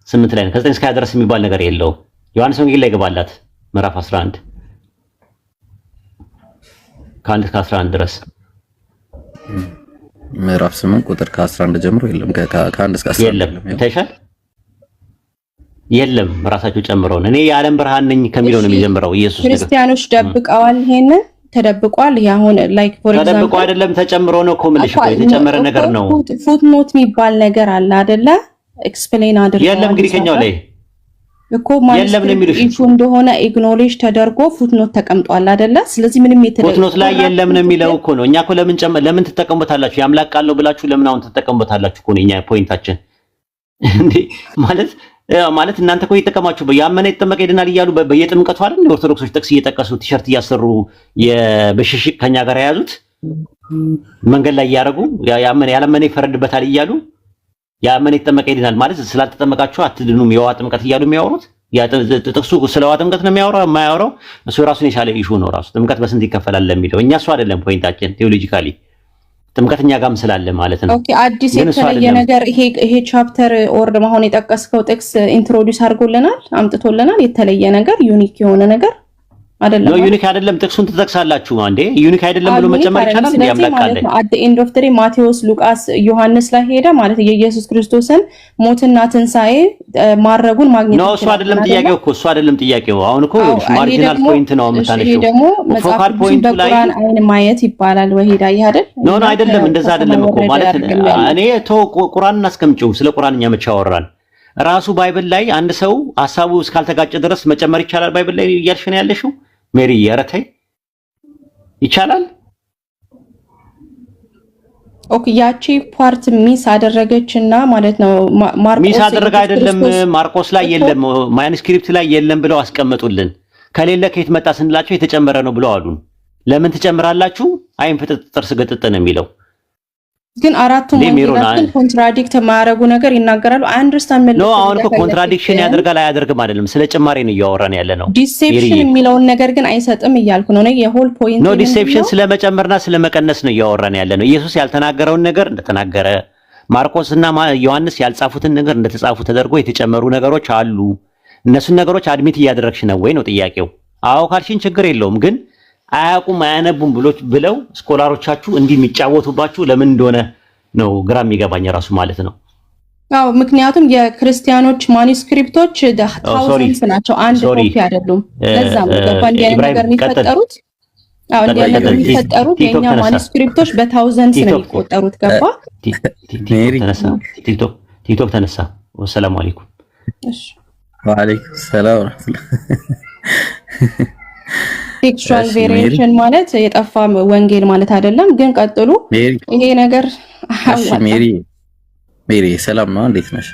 8 ላይ ነው። ከ9 እስከ 20 ድረስ የሚባል ነገር የለውም። ዮሐንስ ወንጌል ላይ ገባላት ምዕራፍ 11 ከ1 እስከ 11 ድረስ ምዕራፍ 8 ቁጥር ከ11 ጀምሮ የለም። ከ1 እስከ 11 የለም። ይታይሻል። የለም ራሳቸው ጨምረው እኔ የዓለም ብርሃን ነኝ ከሚለው ነው የሚጀምረው። ኢየሱስ ክርስቲያኖች ደብቀዋል። ይሄንን ተደብቋል። ያሁን ላይክ ፎር ኤግዛምፕል ተደብቆ አይደለም ተጨምሮ ነው ኮምልሽ እኮ የተጨመረ ነገር ነው። ፉትኖት የሚባል ነገር አለ አይደለ? ኤክስፕሌን አድርገው የለም ግሪከኛው ላይ እኮ ማለት ኢሹ እንደሆነ ኢግኖሌጅ ተደርጎ ፉትኖት ተቀምጧል አይደለ? ስለዚህ ምንም ፉትኖት ላይ የለም ነው የሚለው እኮ ነው። እኛ እኮ ለምን ትጠቀሙበታላችሁ? ያምላክ ቃል ነው ብላችሁ ለምን አሁን ትጠቀሙበታላችሁ እኮ ነው እኛ ፖይንታችን እንዴ ማለት እናንተ እኮ እየተጠቀማችሁ ያመነ የተጠመቀ ይድናል እያሉ በየጥምቀቱ አይደል ኦርቶዶክሶች ጥቅስ እየጠቀሱ ቲሸርት እያሰሩ በሽሽቅ ከኛ ጋር የያዙት መንገድ ላይ እያደረጉ ያላመነ ይፈረድበታል እያሉ ያመነ የተጠመቀ ይድናል ማለት ስላልተጠመቃችሁ አትድኑም የውሃ ጥምቀት እያሉ የሚያወሩት ጥቅሱ ስለ ውሃ ጥምቀት ነው የማያወራው። እሱ ራሱን የቻለ ኢሹ ነው። ራሱ ጥምቀት በስንት ይከፈላል ለሚለው እኛ እሱ አይደለም ፖይንታችን ቴዎሎጂካሊ ጥምቀትኛ ጋርም ስላለ ማለት ነው። ኦኬ አዲስ የተለየ ነገር ይሄ ቻፕተር ኦር አሁን የጠቀስከው ጥቅስ ኢንትሮዲዩስ አድርጎልናል አምጥቶልናል። የተለየ ነገር ዩኒክ የሆነ ነገር አይደለም። ነው ዩኒክ አይደለም። ጥቅሱን ትጠቅሳላችሁ አንዴ ዩኒክ አይደለም ብሎ መጨመር ይቻላል። እንዲያምላካለ አት ኤንድ ኦፍ ትሪ ማቴዎስ፣ ሉቃስ፣ ዮሐንስ ላይ ሄደ ማለት የኢየሱስ ክርስቶስን ሞትና ትንሳኤ ማረጉን ማግኘት ነው። እሱ አይደለም ጥያቄው እኮ እሱ አይደለም ጥያቄው። አሁን እኮ ማርጂናል ፖይንት ነው የምታነሺው። ይሄ ደግሞ ፎካል ፖይንት ላይ በቁርአን አይን ማየት ይባላል ወይ ሄዳ ይሄ አይደል? ኖ አይደለም፣ እንደዛ አይደለም እኮ ማለት እኔ ቁርአንን አስቀምጪው። ስለ ቁርአንኛ መቼ አወራን? ራሱ ባይብል ላይ አንድ ሰው ሐሳቡ እስካልተጋጨ ድረስ መጨመር ይቻላል ባይብል ላይ እያልሽ ነው ያለሽው ሜሪ ያረታይ ይቻላል። ኦኬ ያቺ ፓርት ሚስ አደረገችና ማለት ነው። ማርቆስ ሚስ አደረገ አይደለም ማርቆስ ላይ የለም ማኑስክሪፕት ላይ የለም ብለው አስቀመጡልን። ከሌለ ከየት መጣ ስንላቸው የተጨመረ ነው ብለው አሉን። ለምን ትጨምራላችሁ? አይን ፍጥጥ ጥርስ ገጥጥ ነው የሚለው። ግን አራቱም ወንጌላትን ኮንትራዲክት ማያረጉ ነገር ይናገራሉ። አይ አንደርስታንድ ነው። አሁን እኮ ኮንትራዲክሽን ያደርጋል አያደርግም አይደለም፣ ስለ ጭማሪ ነው እያወራን ያለ ነው። ዲሴፕሽን የሚለውን ነገር ግን አይሰጥም እያልኩ ነው። የሆል ፖይንት ነው ዲሴፕሽን ስለመጨመርና ስለመቀነስ ነው እያወራን ያለ ነው። ኢየሱስ ያልተናገረውን ነገር እንደተናገረ ማርቆስና ዮሐንስ ያልጻፉትን ነገር እንደተጻፉ ተደርጎ የተጨመሩ ነገሮች አሉ። እነሱን ነገሮች አድሚት እያደረግሽ ነው ወይ ነው ጥያቄው። አዎ ካልሽን ችግር የለውም። ግን አያውቁም አያነቡም ብለው ስኮላሮቻችሁ እንዲህ የሚጫወቱባችሁ ለምን እንደሆነ ነው ግራ የሚገባኝ ራሱ ማለት ነው። አዎ ምክንያቱም የክርስቲያኖች ማኑስክሪፕቶች ታውዘንድስ ናቸው፣ አንድ ኮፒ አይደሉም። ለዛም እንዲህ አይነት ነገር የሚፈጠሩት የኛ ማኑስክሪፕቶች በታውዘንድስ ነው የሚቆጠሩት። ገባ? ቲክቶክ ተነሳ። ወሰላሙ አለይኩም። እሺ ወአለይኩም ሰላም ወራህመቱላህ። ቴክስቹዋል ቬሪዬሽን ማለት የጠፋ ወንጌል ማለት አይደለም። ግን ቀጥሉ። ይሄ ነገር ሜሪ ሰላም ነው፣ እንዴት ነሽ?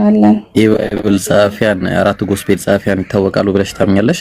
አለን። የባይብል ጸሐፊያን አራቱ ጎስፔል ጸሐፊያን ይታወቃሉ ብለሽ ታምኛለሽ?